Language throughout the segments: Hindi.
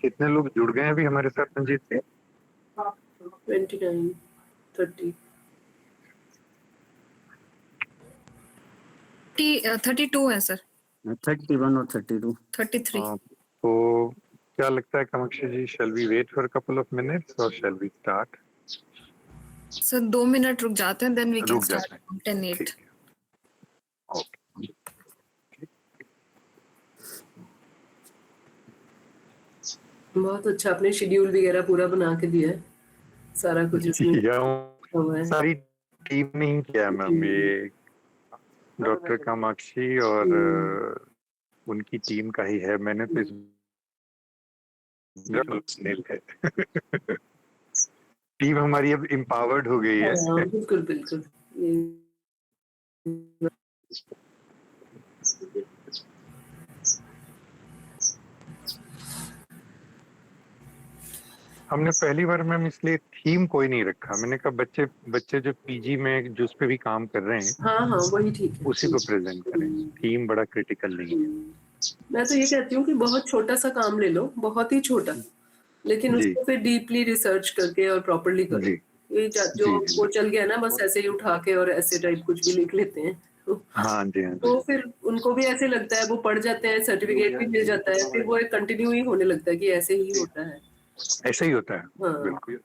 कितने लोग जुड़ गए हैं अभी हमारे साथ मंजीत जी? 29, 30. 32 है सर. 31 और 32. 33. तो क्या लगता है कामाक्षी जी, shall we wait for a couple of minutes or shall we start? Sir 2 minute रुक जाते हैं, then we can रुक start जाते हैं. 10:08. ठीक है. ओके. बहुत अच्छा, आपने शेड्यूल वगैरह पूरा बना के दिया है, सारा कुछ उसमें हुआ है. सारी टीम ने ही किया मैम, ये डॉक्टर कामाक्षी और उनकी टीम का ही है. मैंने तो इस स्नेल है. टीम हमारी अब एम्पावर्ड हो गई है. हाँ, बिल्कुल बिल्कुल. हमने पहली बार मैम इसलिए थीम कोई नहीं रखा. मैंने कहा बच्चे जो पीजी में जिस पे भी काम कर रहे हैं, हाँ वही ठीक है, उसी को प्रेजेंट करें. थीम बड़ा क्रिटिकल नहीं है. मैं तो ये कहती हूँ कि बहुत छोटा सा काम ले लो, बहुत ही छोटा, लेकिन उसको फिर डीपली रिसर्च करके और प्रॉपर्ली करो. ये जो वो चल गया ना, बस ऐसे ही उठा के और ऐसे टाइप कुछ भी लिख लेते हैं. हाँ जी. तो फिर उनको भी ऐसे लगता है, वो पढ़ जाते हैं, सर्टिफिकेट भी मिल जाता है, फिर वो एक कंटिन्यू ही होने लगता है कि ऐसे ही होता है. ऐसा ही होता है. हाँ. बिल्कुल.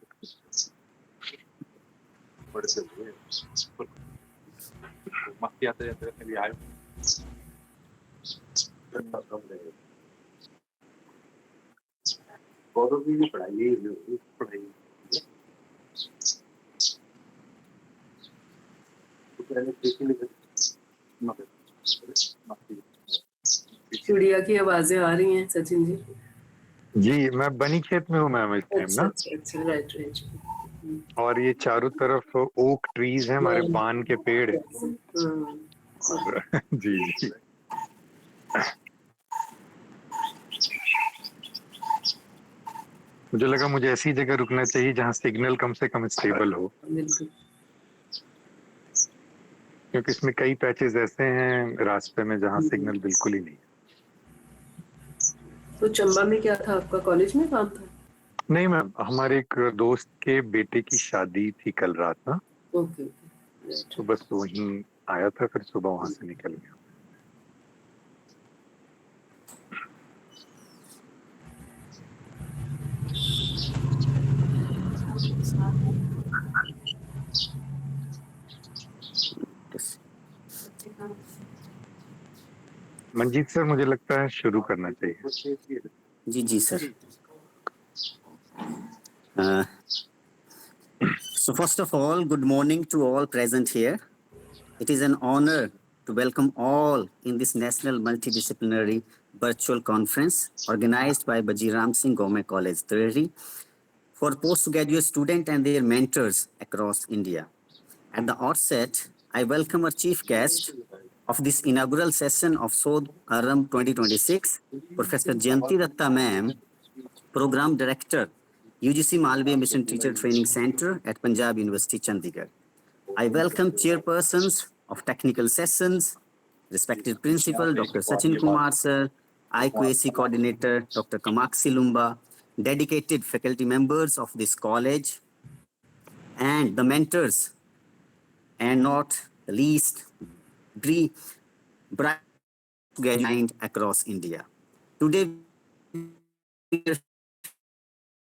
चिड़िया की आवाजें आ रही हैं सचिन जी. जी, मैं बनी खेत में हूँ मैम इस टाइम ना. अच्छा, राइट. और ये चारों तरफ ओक ट्रीज हैं, हमारे पान के पेड़ हैं. जी. मुझे लगा मुझे ऐसी जगह रुकना चाहिए जहाँ सिग्नल कम से कम स्टेबल हो, क्योंकि इसमें कई पैचेस ऐसे हैं रास्ते में जहाँ सिग्नल बिल्कुल ही नहीं. तो चंबा में क्या था आपका, कॉलेज में काम था? नहीं मैम, हमारे एक दोस्त के बेटे की शादी थी कल रात ना. ओके. तो बस वहीं आया था, फिर सुबह वहां से निकल गया. मंजीत सर, मुझे लगता है शुरू करना चाहिए. जी sir. So first of all, good morning to all present here. It is an honor to welcome all in this National Multidisciplinary Virtual Conference organized by Bajiram Singh Government College, Trivandrum, for postgraduate students and their mentors across India. At the outset, I welcome our chief guest of this inaugural session of Sodh Aram 2026, Professor Jayanti Datta Ma'am, Program Director, UGC Malviya Mission Teacher Training Center at Punjab University, Chandigarh. I welcome chairpersons of technical sessions, respected principal Dr. Sachin Kumar sir, IQAC coordinator Dr. Kamakshi Lumba, dedicated faculty members of this college, and the mentors, and not the least, bright graduates across India. Today,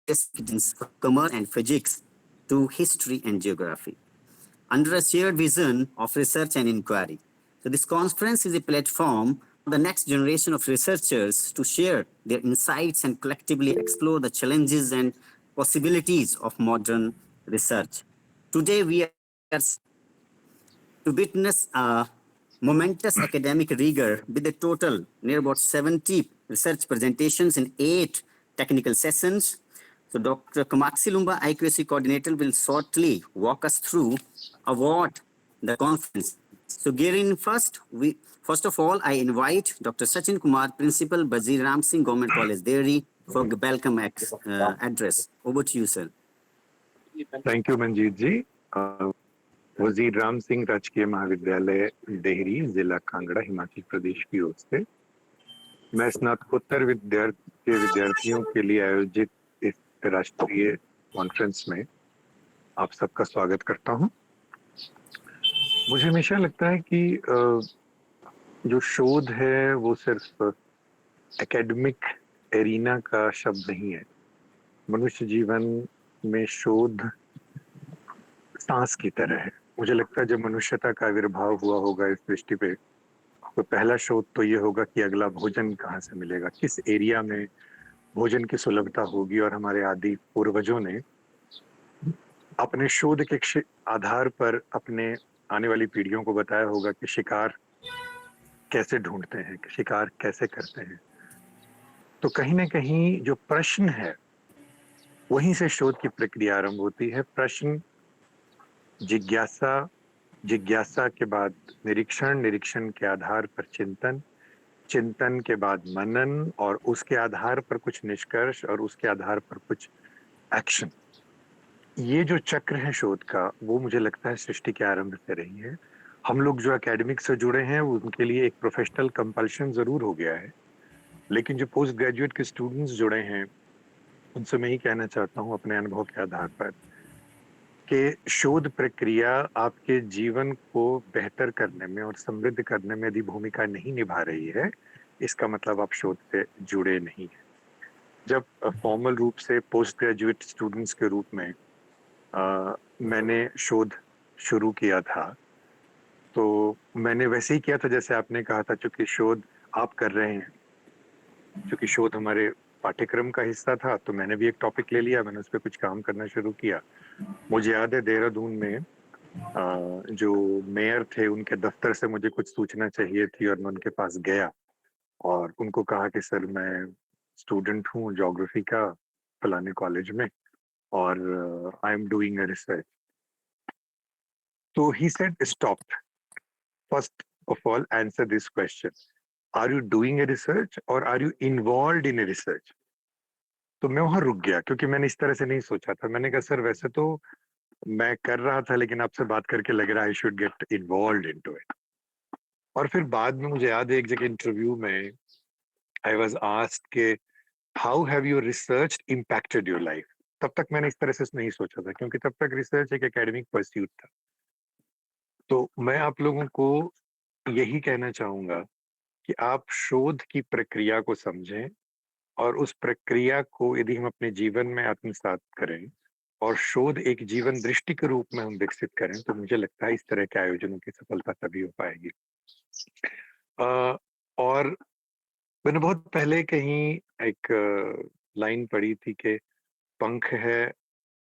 from commerce and physics to history and geography, under a shared vision of research and inquiry. So this conference is a platform for the next generation of researchers to share their insights and collectively explore the challenges and possibilities of modern research. Today, we are to witness a momentous academic rigor with a total near about 70 research presentations in 8 technical sessions. So Dr. Kamakshi Lumba, IQAC coordinator, will shortly walk us through what the conference. So gearing first of all, I invite Dr. Sachin Kumar, Principal, Bajiram Singh Government College, Delhi, for the welcome address. Over to you, sir. Thank you, Manjeet ji. वजीर राम सिंह राजकीय महाविद्यालय देहरी, जिला कांगड़ा, हिमाचल प्रदेश की ओर से मैं स्नातकोत्तर के विद्यार्थियों के लिए आयोजित इस राष्ट्रीय कॉन्फ्रेंस में आप सबका स्वागत करता हूं। मुझे हमेशा लगता है कि जो शोध है वो सिर्फ एकेडमिक एरिना का शब्द नहीं है। मनुष्य जीवन में शोध सांस की तरह है। मुझे लगता है जब मनुष्यता का आविर्भाव हुआ होगा इस सृष्टि पे, तो पहला शोध तो ये होगा कि अगला भोजन कहाँ से मिलेगा, किस एरिया में भोजन की सुलभता होगी। और हमारे आदि पूर्वजों ने अपने शोध के आधार पर अपने आने वाली पीढ़ियों को बताया होगा कि शिकार कैसे ढूंढते हैं, कि शिकार कैसे करते हैं। तो कहीं ना कहीं जो प्रश्न है वहीं से शोध की प्रक्रिया आरंभ होती है। प्रश्न, जिज्ञासा, जिज्ञासा के बाद निरीक्षण, निरीक्षण के आधार पर चिंतन, चिंतन के बाद मनन, और उसके आधार पर कुछ निष्कर्ष, और उसके आधार पर कुछ एक्शन। ये जो चक्र है शोध का, वो मुझे लगता है सृष्टि के आरंभ से रही है। हम लोग जो एकेडमिक से जुड़े हैं उनके लिए एक प्रोफेशनल कंपल्शन जरूर हो गया है, लेकिन जो पोस्ट ग्रेजुएट के स्टूडेंट्स जुड़े हैं उनसे मैं ही कहना चाहता हूँ अपने अनुभव के आधार पर कि शोध प्रक्रिया आपके जीवन को बेहतर करने में और समृद्ध करने में यदि भूमिका नहीं निभा रही है, इसका मतलब आप शोध से जुड़े नहीं हैं। जब फॉर्मल रूप से पोस्ट ग्रेजुएट स्टूडेंट्स के रूप में मैंने शोध शुरू किया था, तो मैंने वैसे ही किया था जैसे आपने कहा था। चूंकि शोध आप कर रहे हैं, चूंकि शोध हमारे पाठ्यक्रम का हिस्सा था, तो मैंने भी एक टॉपिक ले लिया, मैंने उस पर कुछ काम करना शुरू किया। मुझे याद है देहरादून में जो मेयर थे उनके दफ्तर से मुझे कुछ सूचना चाहिए थी, और मैं उनके पास गया और उनको कहा कि सर मैं स्टूडेंट हूँ ज्योग्राफी का फलाने कॉलेज में, और I am doing a research. तो he said stop, first of all answer this question, are you doing a research और are you involved in a research. तो मैं वहां रुक गया क्योंकि मैंने इस तरह से नहीं सोचा था। मैंने कहा सर वैसे तो मैं कर रहा था, लेकिन आपसे बात करके लग रहा है I should get involved into it. और फिर बाद में मुझे याद है एक जगह इंटरव्यू में आई वाज आस्क्ड के how have your research impacted your life. तब तक मैंने इस तरह से नहीं सोचा था क्योंकि तब तक रिसर्च एक एकेडमिक परस्यूट था। तो मैं आप लोगों को यही कहना चाहूंगा कि आप शोध की प्रक्रिया को समझें, और उस प्रक्रिया को यदि हम अपने जीवन में आत्मसात करें और शोध एक जीवन दृष्टि के रूप में हम विकसित करें, तो मुझे लगता है इस तरह के आयोजनों की सफलता तभी हो पाएगी। और मैंने बहुत पहले कहीं एक लाइन पढ़ी थी कि पंख है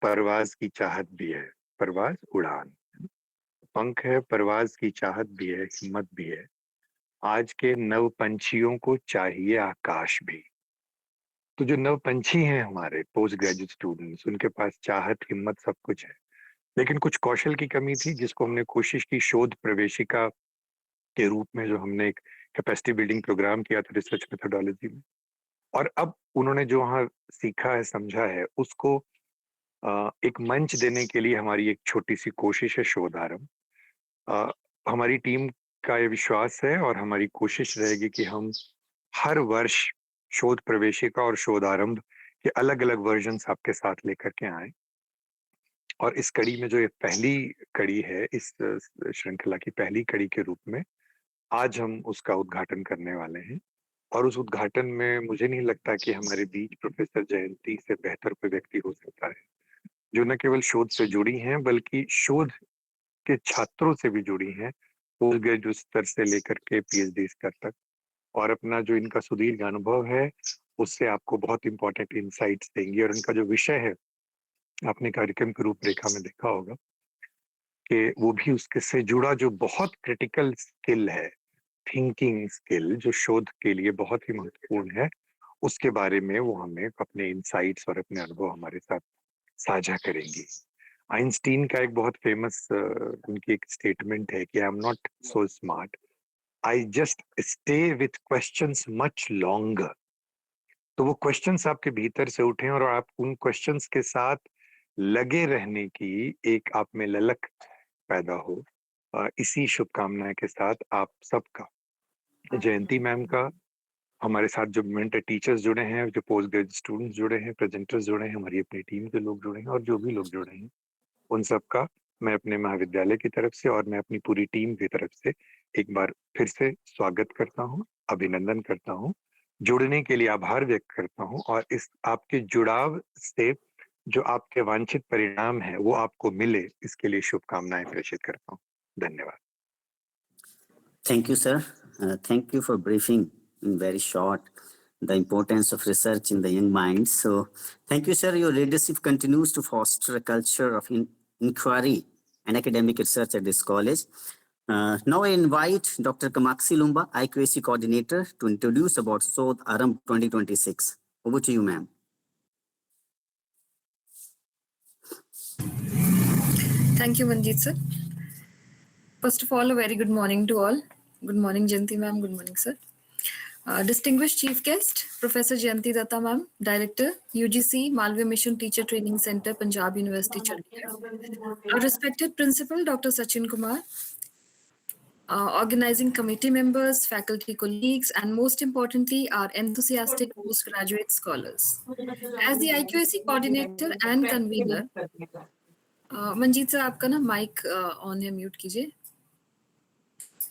परवाज की चाहत भी है, परवाज उड़ान, पंख है परवाज की चाहत भी है, हिम्मत भी है, आज के नव पंछियों को चाहिए आकाश भी। तो जो नव पंछी हैं हमारे पोस्ट ग्रेजुएट स्टूडेंट्स, उनके पास चाहत, हिम्मत सब कुछ है, लेकिन कुछ कौशल की कमी थी जिसको हमने कोशिश की शोध प्रवेशिका के रूप में, जो हमने एक कैपेसिटी बिल्डिंग प्रोग्राम किया था रिसर्च मेथोडोलॉजी में। और अब उन्होंने जो वहाँ सीखा है, समझा है, उसको एक मंच देने के लिए हमारी एक छोटी सी कोशिश है शोध आरंभ। हमारी टीम का ये विश्वास है और हमारी कोशिश रहेगी कि हम हर वर्ष शोध प्रवेशिका और शोध आरंभ के अलग अलग वर्जन आपके साथ लेकर के आए। और इस कड़ी में जो ये पहली कड़ी है, इस श्रृंखला की पहली कड़ी के रूप में आज हम उसका उद्घाटन करने वाले हैं। और उस उद्घाटन में मुझे नहीं लगता कि हमारे बीच प्रोफेसर जयंती से बेहतर कोई व्यक्ति हो सकता है, जो न केवल शोध से जुड़ी हैं बल्कि शोध के छात्रों से भी जुड़ी हैं, पोस्ट ग्रेजुएट स्तर से लेकर के पीएचडी स्तर तक। और अपना जो इनका सुदीर्घ अनुभव है उससे आपको बहुत इंपॉर्टेंट इंसाइट्स देंगी। और इनका जो विषय है आपने कार्यक्रम की रूपरेखा में देखा होगा कि वो भी उसके से जुड़ा जो बहुत क्रिटिकल स्किल है, थिंकिंग स्किल, जो शोध के लिए बहुत ही महत्वपूर्ण है, उसके बारे में वो हमें अपने इंसाइट्स और अपने अनुभव हमारे साथ साझा करेंगी। आइंस्टीन का एक बहुत फेमस उनकी एक स्टेटमेंट है कि I am not so smart, I just stay with questions much longer. तो वो क्वेश्चंस आपके भीतर से उठें और आप उन क्वेश्चंस के साथ लगे रहने की एक आप में ललक पैदा हो। इसी शुभकामना के साथ आप सबका, जयंती मैम का, हमारे साथ जो मेंटर टीचर्स जुड़े हैं, जो पोस्ट ग्रेजुएट स्टूडेंट्स जुड़े हैं, प्रेजेंटर्स जुड़े हैं, हमारी अपनी टीम के लोग जुड़े हैं और जो भी लोग जुड़े हैं, उन सबका मैं अपने महाविद्यालय की तरफ से और मैं अपनी पूरी टीम की तरफ से एक बार फिर से स्वागत करता हूं, अभिनंदन करता हूं, जुड़ने के लिए आभार व्यक्त करता हूं और इस आपके जुड़ाव से जो आपके वांछित परिणाम है वो आपको मिले, इसके लिए शुभकामनाएं प्रेषित करता हूं। धन्यवाद। Thank you, sir. Thank you for briefing in very short the importance of research in the young minds. So thank you, sir. Your leadership continues to foster a culture of inquiry and academic research at this college. Now I invite Dr. Kamakshi Lumba, IQAC coordinator, to introduce about Sodh Arambh 2026. Over to you, ma'am. Thank you, Manjeet sir. First of all, a very good morning to all. Good morning, Jayanti ma'am. Good morning, sir. Distinguished chief guest, Professor Jayanti Datta ma'am, Director, UGC Malviya Mission Teacher Training Center, Punjab University, Chandigarh. Our respected principal, Dr. Sachin Kumar, organizing committee members, faculty colleagues, and most importantly, our enthusiastic postgraduate scholars. As the IQAC coordinator and convener, Manjeet sir, आपका ना mic on है, mute कीजिए.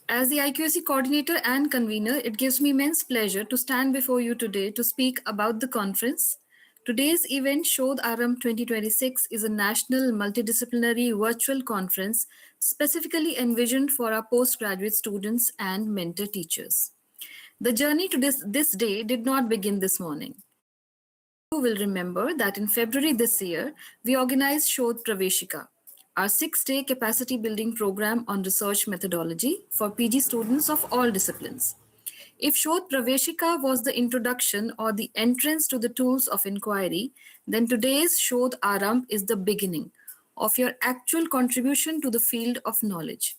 As the IQAC coordinator and convener, it gives me immense pleasure to stand before you today to speak about the conference. Today's event, Shodh Arambh 2026, is a national multidisciplinary virtual conference specifically envisioned for our postgraduate students and mentor teachers. The journey to this day did not begin this morning. You will remember that in February this year, we organized Shodh Praveshika, our 6-day capacity building program on research methodology for PG students of all disciplines. If Shodh Praveshika was the introduction or the entrance to the tools of inquiry, then today's Shodh Arambh is the beginning of your actual contribution to the field of knowledge.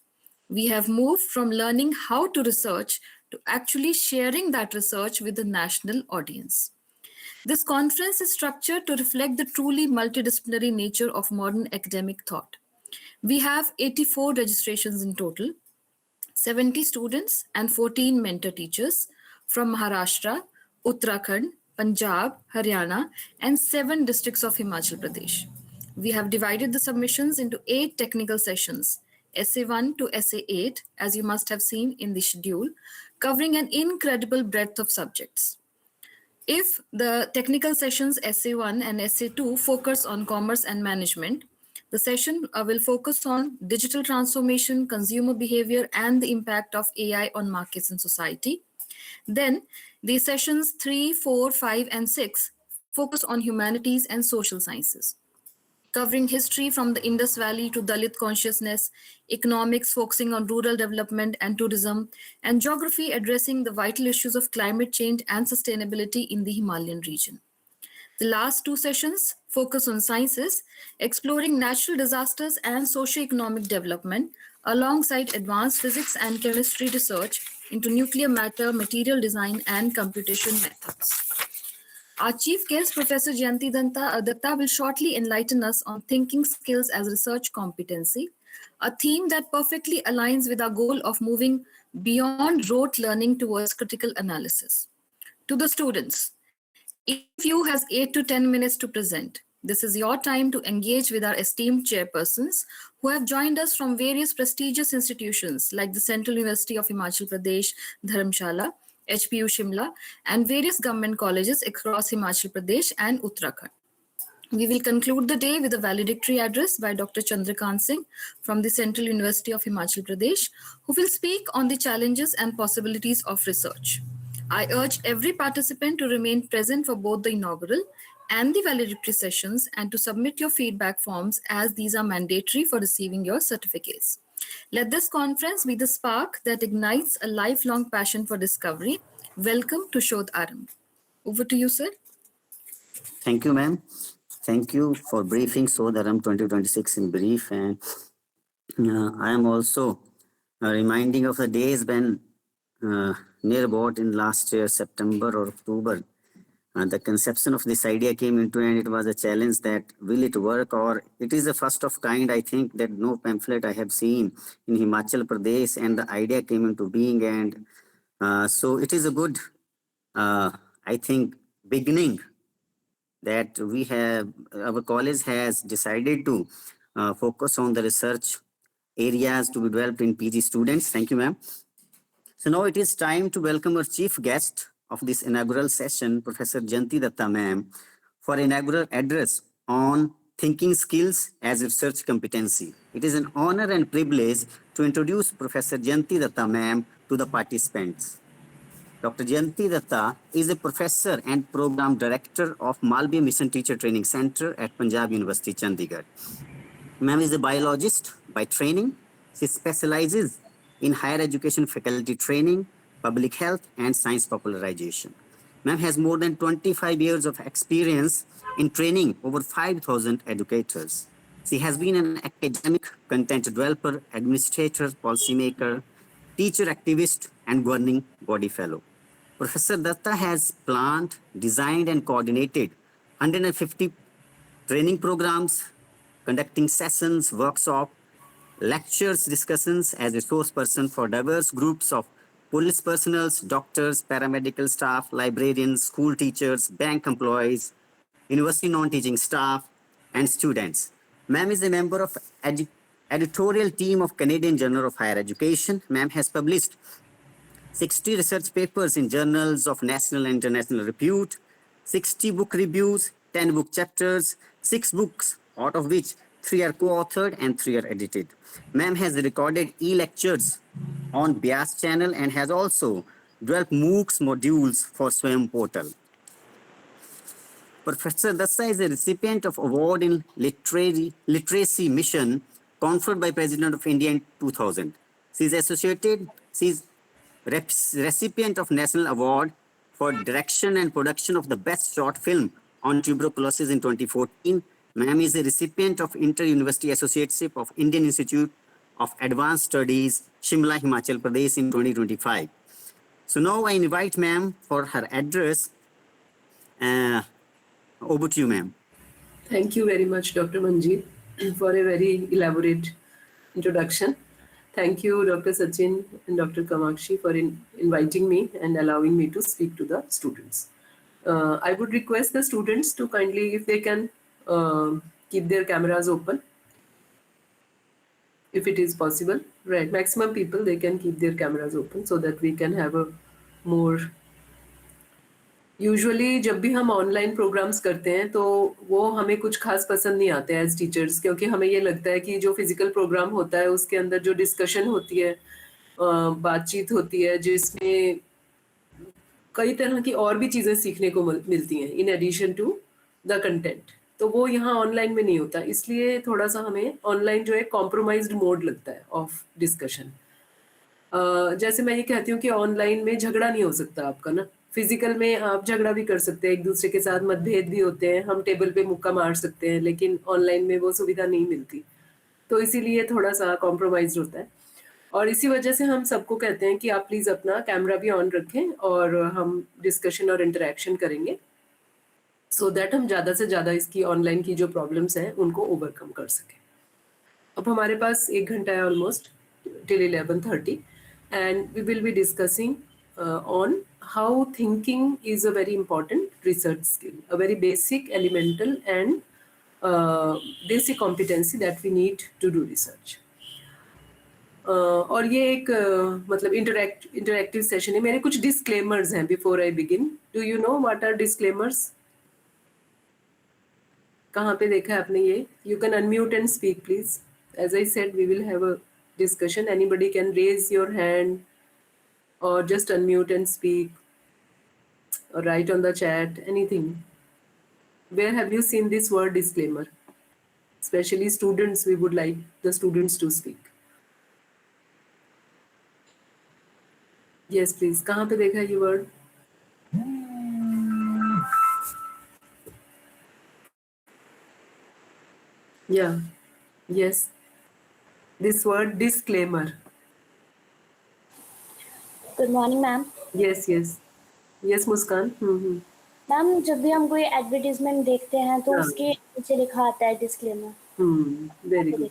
We have moved from learning how to research to actually sharing that research with the national audience. This conference is structured to reflect the truly multidisciplinary nature of modern academic thought. We have 84 registrations in total, 70 students and 14 mentor teachers from Maharashtra, Uttarakhand, Punjab, Haryana, and 7 districts of Himachal Pradesh. We have divided the submissions into 8 technical sessions, Essay 1 to Essay 8, as you must have seen in the schedule, covering an incredible breadth of subjects. If the technical sessions Essay 1 and Essay 2 focus on commerce and management, the session will focus on digital transformation, consumer behavior, and the impact of AI on markets and society. Then the sessions 3, 4, 5, and 6 focus on humanities and social sciences, covering history from the Indus Valley to Dalit consciousness, economics focusing on rural development and tourism, and geography addressing the vital issues of climate change and sustainability in the Himalayan region. The last 2 sessions focus on sciences, exploring natural disasters and socio-economic development, alongside advanced physics and chemistry research into nuclear matter, material design, and computation methods. Our chief guest, Professor Jayanti Datta, will shortly enlighten us on thinking skills as research competency, a theme that perfectly aligns with our goal of moving beyond rote learning towards critical analysis. To the students, each of you has 8 to 10 minutes to present. This is your time to engage with our esteemed chairpersons who have joined us from various prestigious institutions like the Central University of Himachal Pradesh, Dharamshala, HPU Shimla, and various government colleges across Himachal Pradesh and Uttarakhand. We will conclude the day with a valedictory address by Dr. Chandrakant Singh from the Central University of Himachal Pradesh, who will speak on the challenges and possibilities of research. I urge every participant to remain present for both the inaugural and the valedictory sessions and to submit your feedback forms, as these are mandatory for receiving your certificates. Let this conference be the spark that ignites a lifelong passion for discovery. Welcome to Shodh Arambh. Over to you, sir. Thank you, ma'am. Thank you for briefing Shodh Arambh 2026 in brief. And I am also reminding of the days when near about in last year, September or October, the conception of this idea came into, and it was a challenge that will it work, or it is the first of kind. I think that no pamphlet I have seen in Himachal Pradesh, and the idea came into being. And so it is a good I think, beginning that our college has decided to focus on the research areas to be developed in PG students. Thank you, ma'am. So now it is time to welcome our chief guest of this inaugural session, Professor Jayanti Datta ma'am, for inaugural address on thinking skills as research competency. It is an honor and privilege to introduce Professor Jayanti Datta ma'am to the participants. Dr. Jayanti Datta is a professor and program director of Malviya Mission Teacher Training Center at Punjab University, Chandigarh. Ma'am is a biologist by training. She specializes in higher education faculty training, public health, and science popularization. Ma'am has more than 25 years of experience in training over 5,000 educators. She has been an academic, content developer, administrator, policymaker, teacher activist, and governing body fellow. Professor Datta has planned, designed, and coordinated 150 training programs, conducting sessions, workshops, lectures, discussions as a resource person for diverse groups of police personnel, doctors, paramedical staff, librarians, school teachers, bank employees, university non-teaching staff, and students. Ma'am is a member of editorial team of Canadian Journal of Higher Education. Ma'am has published 60 research papers in journals of national and international repute, 60 book reviews, 10 book chapters, 6 books, out of which 3 are co-authored and 3 are edited. Ma'am has recorded e-lectures on Bias channel and has also developed MOOCs modules for Swayam portal. Professor Datta is a recipient of award in literacy mission conferred by President of India in 2000. She is recipient of National Award for Direction and Production of the Best Short Film on Tuberculosis in 2014. Ma'am is a recipient of Inter-University Associateship of Indian Institute of Advanced Studies, Shimla, Himachal Pradesh in 2025. So now I invite ma'am for her address. Over to you, ma'am. Thank you very much, Dr. Manjeet, for a very elaborate introduction. Thank you, Dr. Sachin and Dr. Kamakshi, for inviting me and allowing me to speak to the students. I would request the students to kindly, if they can, keep their cameras open, if it is possible. Right, maximum people, they can keep their cameras open so that we can have a more. Usually जब भी हम ऑनलाइन प्रोग्राम्स करते हैं तो वो हमें कुछ खास पसंद नहीं आते एज टीचर्स, क्योंकि हमें ये लगता है कि जो फिजिकल प्रोग्राम होता है उसके अंदर जो डिस्कशन होती है, बातचीत होती है, जिसमें कई तरह की और भी चीज़ें सीखने को मिलती हैं in addition to the content, तो वो यहाँ ऑनलाइन में नहीं होता. इसलिए थोड़ा सा हमें ऑनलाइन जो है कॉम्प्रोमाइज्ड मोड लगता है ऑफ डिस्कशन. जैसे मैं ये कहती हूँ कि ऑनलाइन में झगड़ा नहीं हो सकता आपका ना, फिजिकल में आप झगड़ा भी कर सकते हैं, एक दूसरे के साथ मतभेद भी होते हैं, हम टेबल पे मुक्का मार सकते हैं, लेकिन ऑनलाइन में वो सुविधा नहीं मिलती, तो इसीलिए थोड़ा सा कॉम्प्रोमाइज होता है. और इसी वजह से हम सबको कहते हैं कि आप प्लीज़ अपना कैमरा भी ऑन रखें और हम डिस्कशन और इंटरेक्शन करेंगे सो दैट हम ज़्यादा से ज़्यादा इसकी ऑनलाइन की जो प्रॉब्लम्स हैं उनको ओवरकम कर सकें. अब हमारे पास 1 घंटा है almost till 11:30 and we will be discussing on how thinking is a very important research skill, a very basic, elemental and basic competency that we need to do research. और ये एक मतलब इंटरैक्टिव सेशन है. मेरे कुछ डिस्क्लेमर्स हैं before I begin. Do you know what are disclaimers? कहाँ पे देखा है आपने ये? You can unmute and speak please. As I said we will have a discussion. Anybody can raise your hand or just unmute and speak or write on the chat, anything. Where have you seen this word disclaimer? Especially students, we would like the students to speak. Yes, please. कहाँ पे देखा ये word? Yeah. Yes. This word disclaimer. Good morning ma'am. Yes Muskan. Ma'am जब भी हम कोई एडवर्टाइजमेंट देखते हैं तो उसके नीचे लिखा आता है डिस्क्लेमर. Very good.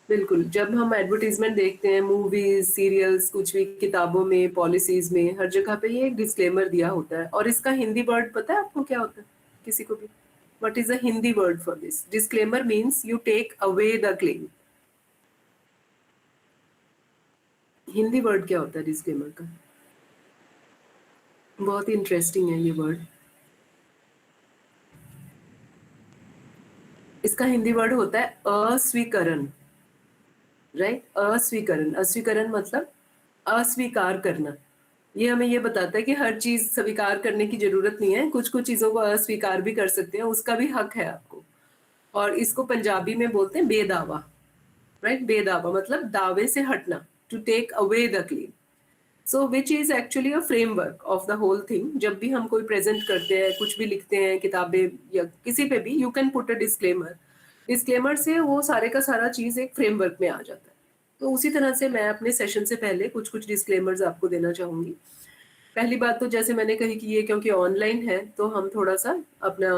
बिल्कुल, जब हम एडवर्टाइजमेंट देखते हैं, मूवीज, सीरियल्स, कुछ भी किताबों में, पॉलिसीज में, हर जगह पे ये एक डिस्क्लेमर दिया होता है। और इसका हिंदी वर्ड पता है आपको क्या होता है? किसी को भी? What is the Hindi word for this? Disclaimer means you take away the claim. Hindi word क्या होता है डिस्क्लेमर का? बहुत ही इंटरेस्टिंग है ये वर्ड। इसका हिंदी वर्ड होता है अस्वीकरण, राइट? अस्वीकरण, अस्वीकरण मतलब अस्वीकार करना। ये हमें ये बताता है कि हर चीज स्वीकार करने की जरूरत नहीं है, कुछ कुछ चीजों को अस्वीकार भी कर सकते हैं, उसका भी हक है आपको। और इसको पंजाबी में बोलते हैं बेदावा, राइट? बेदावा मतलब दावे से हटना, to take away the claim. So which is actually a framework of the whole thing. जब भी हम कोई प्रेजेंट करते हैं, कुछ भी लिखते हैं किताबें या किसी पे भी, you can put a disclaimer. Disclaimer से वो सारे का सारा चीज एक फ्रेमवर्क में आ जाता है। तो उसी तरह से मैं अपने सेशन से पहले कुछ कुछ डिस्क्लेमर्स आपको देना चाहूंगी। पहली बात तो जैसे मैंने कही कि ये क्योंकि ऑनलाइन है तो हम थोड़ा सा अपना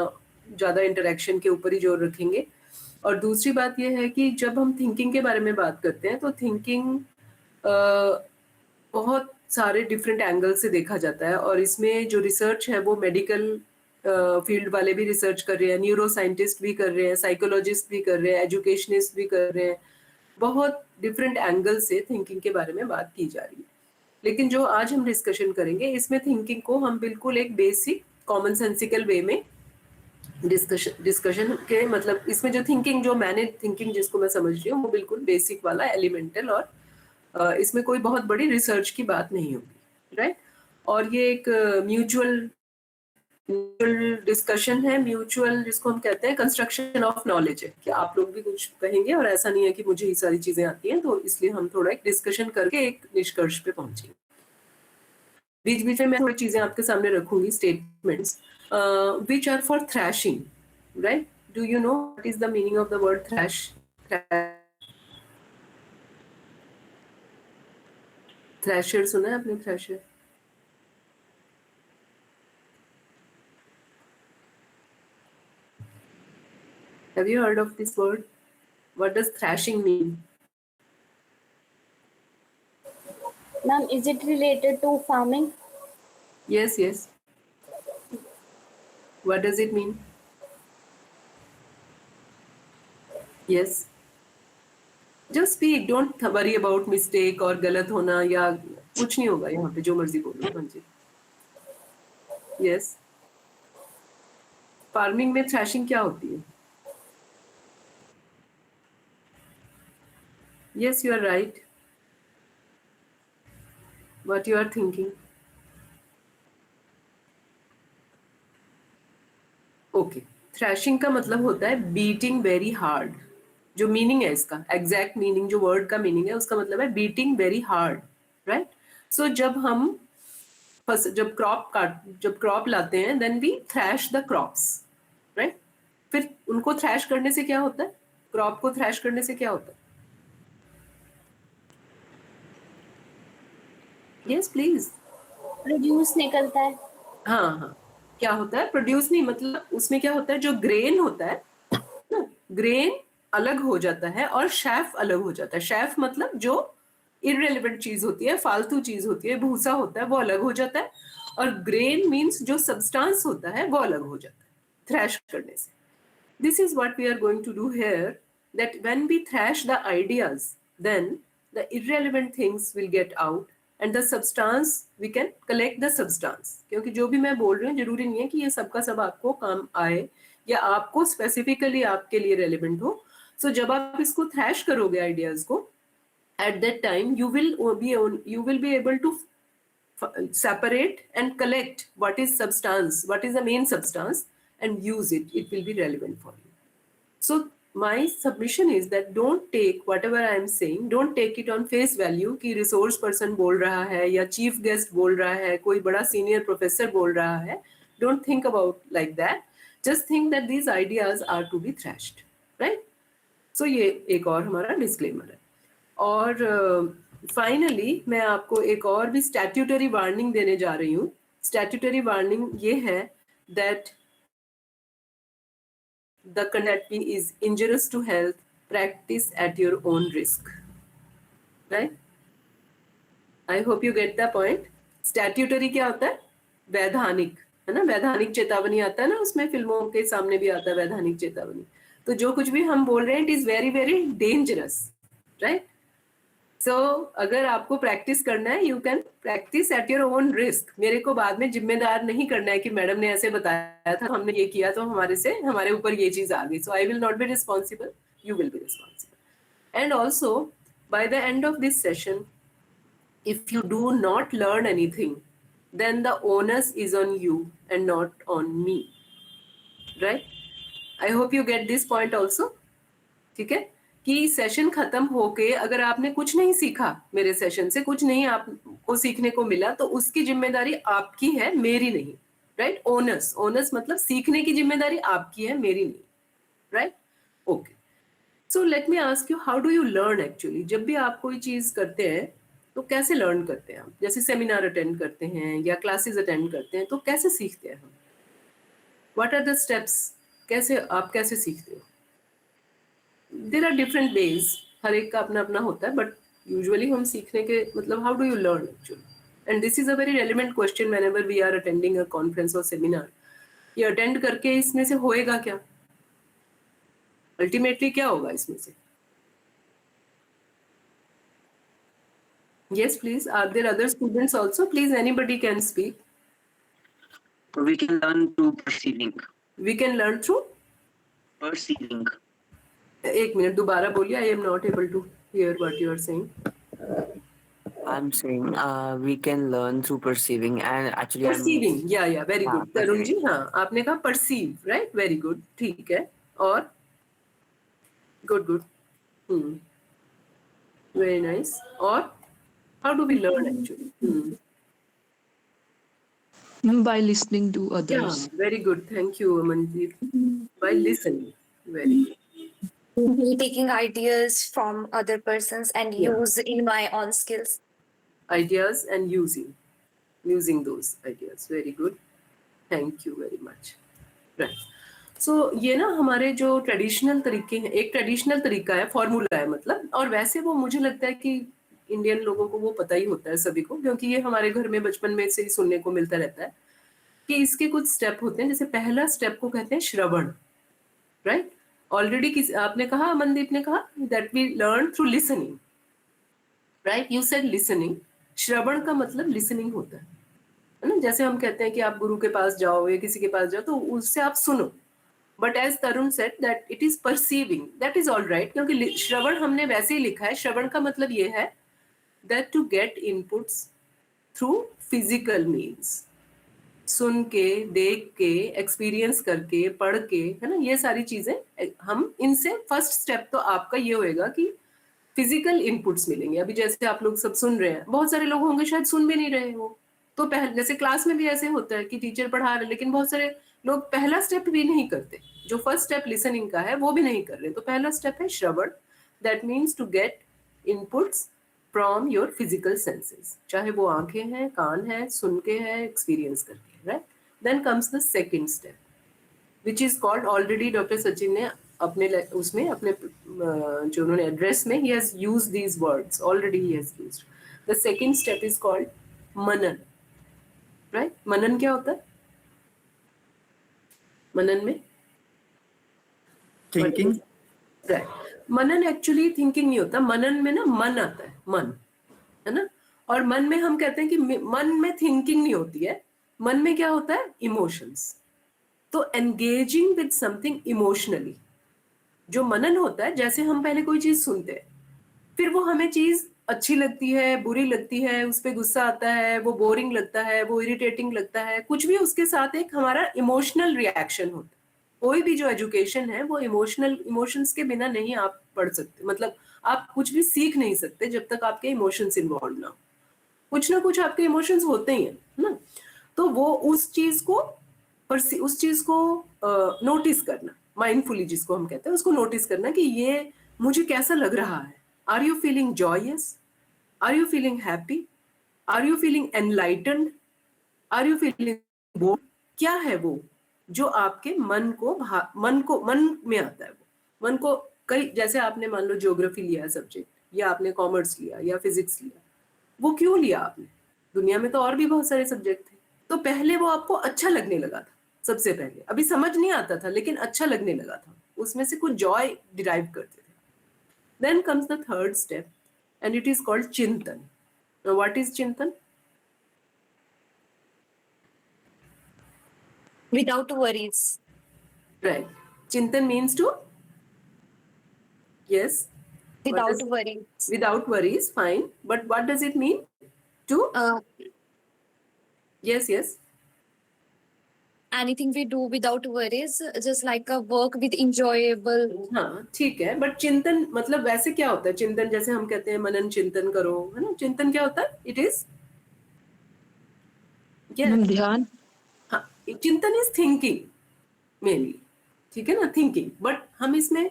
ज़्यादा इंटरेक्शन के ऊपर ही जोर रखेंगे। और दूसरी बात ये है कि जब हम थिंकिंग के बारे में बात करते हैं तो थिंकिंग बहुत सारे डिफरेंट एंगल से देखा जाता है। और इसमें जो रिसर्च है वो मेडिकल फील्ड वाले भी रिसर्च कर रहे हैं, न्यूरो साइंटिस्ट भी कर रहे हैं, साइकोलॉजिस्ट भी कर रहे हैं, एजुकेशनिस्ट भी कर रहे हैं। बहुत डिफरेंट एंगल से थिंकिंग के बारे में बात की जा रही है। लेकिन जो आज हम डिस्कशन करेंगे इसमें थिंकिंग को हम बिल्कुल एक बेसिक कॉमन सेंसिकल वे में डिस्कशन के, मतलब इसमें जो थिंकिंग, जो मैंने थिंकिंग जिसको मैं समझ रही हूँ वो बिल्कुल बेसिक वाला, एलिमेंटल, और इसमें कोई बहुत बड़ी रिसर्च की बात नहीं होगी, राइट? और ये एक म्यूचुअल डिस्कशन है, म्यूचुअल जिसको हम कहते हैं कंस्ट्रक्शन ऑफ नॉलेज है, कि आप लोग भी कुछ कहेंगे और ऐसा नहीं है कि मुझे ही सारी चीजें आती हैं, तो इसलिए हम थोड़ा एक डिस्कशन करके एक निष्कर्ष पे पहुंचेंगे। बीच बीच में मैं थोड़ी चीजें आपके सामने रखूंगी, statements which are for thrashing, right? Do you know what is the meaning of the word thrash? Thrasher सुना है आपने? Thrasher Have you heard of this word? What does thrashing mean? Ma'am, is it related to farming? Yes, yes. What does it mean? Yes. Just speak. Don't worry about mistake और गलत होना या कुछ नहीं होगा यहाँ पे, जो मर्जी बोलो। हाँ जी। Yes. फार्मिंग में थ्रैशिंग क्या होती है? Yes, you are right. What you are thinking? Okay, thrashing का मतलब होता है बीटिंग वेरी हार्ड। जो मीनिंग है इसका, एग्जैक्ट मीनिंग, जो वर्ड का मीनिंग है उसका मतलब है beating very hard, right? So जब हम जब क्रॉप लाते हैं, then we thrash the crops, right? फिर उनको थ्रैश करने से क्या होता है? क्रॉप को थ्रैश करने से क्या होता है? Yes please. प्रोड्यूस निकलता है। हाँ हाँ, क्या होता है? प्रोड्यूस नहीं, मतलब उसमें क्या होता है, जो ग्रेन होता है ना, ग्रेन अलग हो जाता है और शेफ अलग हो जाता है। शेफ मतलब जो इररेलेवेंट चीज होती है, फालतू चीज होती है, भूसा होता है, वो अलग हो जाता है। और ग्रेन मीन्स जो सब्सटेंस होता है वो अलग हो जाता है थ्रैश करने से। This is what we are going to do here, that when we thrash the ideas, then the irrelevant things will get out and the substance, we can collect the substance. क्योंकि जो भी मैं बोल रही हूँ जरूरी नहीं है कि ये सबका सब आपको काम आए या आपको स्पेसिफिकली आपके लिए रेलिवेंट हो। सो जब आप इसको थ्रैश करोगे आइडियाज को, at that time you will be able to separate and collect what is substance, what is the main substance, and use it. It will be relevant for you. So my submission is that don't take whatever I am saying, don't take it on face value कि resource person बोल रहा है या chief guest बोल रहा है, कोई बड़ा senior professor बोल रहा है. Don't think about like that. Just think that these ideas are to be thrashed, right? So ये एक और हमारा disclaimer है. और फाइनली मैं आपको एक और भी स्टैट्यूटरी वार्निंग देने जा रही हूँ. स्टैट्यूटरी वार्निंग ये है that the content is injurious to health, practice at your own risk, right? I hope you get the point. Statutory क्या होता है? वैधानिक, है ना? वैधानिक चेतावनी आता है ना, उसमें फिल्मों के सामने भी आता है वैधानिक चेतावनी. तो जो कुछ भी हम बोल रहे हैं, it is very very dangerous, right? So अगर आपको प्रैक्टिस करना है, you can practice at your own risk. मेरे को बाद में जिम्मेदार नहीं करना है कि मैडम ने ऐसे बताया था, हमने ये किया तो हमारे ऊपर ये चीज आ गई. So I will not be responsible. You will be responsible. And also, by the end of this session, if you do not learn anything, then the onus is on you and not on me, right? I hope you get this point also. ठीक है कि सेशन खत्म होके अगर आपने कुछ नहीं सीखा, मेरे सेशन से कुछ नहीं आपको सीखने को मिला, तो उसकी जिम्मेदारी आपकी है, मेरी नहीं, राइट? ओनस, ओनस मतलब सीखने की जिम्मेदारी आपकी है, मेरी नहीं, right? Okay, so let me ask you, how do you learn actually? जब भी आप कोई चीज करते हैं तो कैसे लर्न करते हैं आप? जैसे सेमिनार अटेंड करते हैं या क्लासेस अटेंड करते हैं, तो कैसे सीखते हैं हम? What are the steps? आप कैसे सीखते हो? देयर आर डिफरेंट वेज, हर एक का अपना अपना होता है, बट यूजुअली हम सीखने के मतलब how do you learn actually? And this is a very relevant question whenever we are attending a conference और सेमिनार. ये अटेंड करके इसमें से होएगा क्या? अल्टीमेटली क्या होगा इसमें से? Yes, please. Are there other students also? Please, anybody can speak. We can learn through perceiving. We can learn through? Perceiving. एक मिनट दोबारा बोलिए. I am not able to hear what you are saying. I'm saying we can learn through perceiving, and actually Perceiving. Yeah, very good. Tarun ji, हाँ, आपने कहा perceive, right? Very good. ठीक है. और? Good. Very nice. और? How do we learn actually? By listening to others. Yeah, very good. Thank you, Amandeep. By listening. Very good. Taking ideas from other persons and use in my own skills. Ideas and using those ideas. Very good. Thank you very much. Right. So ये ना हमारे जो ट्रेडिशनल तरीके हैं, एक ट्रेडिशनल तरीका है, फॉर्मूला है मतलब, और वैसे वो मुझे लगता है कि इंडियन लोगों को वो पता ही होता है सभी को, क्योंकि ये हमारे घर में बचपन में से ही सुनने को मिलता रहता है कि इसके कुछ स्टेप होते हैं. जैसे पहला स्टेप को कहते हैं श्रवण, राइट? ऑलरेडी आपने कहा, अमनदीप ने कहा that we learn through listening, right? You said listening. श्रवण का मतलब लिसनिंग होता है ना? जैसे हम कहते हैं कि आप गुरु के पास जाओ या किसी के पास जाओ तो उससे आप सुनो, but as Tarun said that it is perceiving. That is all right, क्योंकि श्रवण हमने वैसे ही लिखा है. श्रवण का मतलब ये है that to get inputs through physical means, सुन के, देख के, एक्सपीरियंस करके, पढ़ के, है ना, ये सारी चीजें हम इनसे फर्स्ट स्टेप तो आपका ये होएगा कि फिजिकल इनपुट्स मिलेंगे. अभी जैसे आप लोग सब सुन रहे हैं, बहुत सारे लोग होंगे शायद सुन भी नहीं रहे हो, तो पहले जैसे क्लास में भी ऐसे होता है कि टीचर पढ़ा रहे, लेकिन बहुत सारे लोग पहला स्टेप भी नहीं करते, जो फर्स्ट स्टेप लिसनिंग का है वो भी नहीं कर रहे. तो पहला स्टेप है श्रवण. That means to get inputs from your physical senses, चाहे वो आंखें हैं, कान है, सुन के है, एक्सपीरियंस करके, right? Then comes the second step, which is called, already Dr. Sachin ने अपने जो उन्होंने एड्रेस में, he has used these words, already he has used. The second step is called Manan, right? मनन क्या होता है? मनन में Thinking. right. मनन एक्चुअली थिंकिंग नहीं होता. मनन में ना मन आता है, मन, है ना? और मन में हम कहते हैं कि मन में थिंकिंग नहीं होती है, मन में क्या होता है? इमोशंस. तो एंगेजिंग विद समथिंग इमोशनली, जो मनन होता है, जैसे हम पहले कोई चीज सुनते हैं, फिर वो हमें चीज अच्छी लगती है, बुरी लगती है, उस पर गुस्सा आता है, वो बोरिंग लगता है, वो इरिटेटिंग लगता है, कुछ भी उसके साथ एक हमारा इमोशनल रिएक्शन होता है. कोई भी जो एजुकेशन है वो इमोशंस के बिना नहीं आप पढ़ सकते. मतलब आप कुछ भी सीख नहीं सकते जब तक आपके इमोशंस इन्वॉल्व ना हो. कुछ ना कुछ आपके इमोशंस होते ही हैं ना. तो वो उस चीज को नोटिस करना, माइंडफुली जिसको हम कहते हैं, उसको नोटिस करना कि ये मुझे कैसा लग रहा है. Are you feeling joyous? Are you feeling happy? Are you feeling enlightened? Are you feeling bored? क्या है वो जो आपके मन में आता है? वो मन को कई, जैसे आपने मान लो ज्योग्राफी लिया सब्जेक्ट, या आपने कॉमर्स लिया या फिजिक्स लिया, वो क्यों लिया आपने? दुनिया में तो और भी बहुत सारे सब्जेक्ट थे। तो पहले वो आपको अच्छा लगने लगा था, सबसे पहले। अभी समझ नहीं आता था, लेकिन अच्छा लगने लगा था, उसमें से कुछ जॉय डिराइव करते थे। Then comes the third step and it is called chintan. What is chintan? Without worries. Right. Chintan means to? Yes. Without worries. Without worries, fine. But what does it mean? To? Yes, yes. Anything we do without worries, just like a work with enjoyable. हाँ ठीक है, बट चिंतन मतलब वैसे क्या होता है? चिंतन जैसे हम कहते हैं मनन चिंतन करो, है ना? चिंतन क्या होता है? इट इज ध्यान. हाँ, चिंतन इज थिंकिंग मेनली, ठीक है ना? थिंकिंग. बट हम इसमें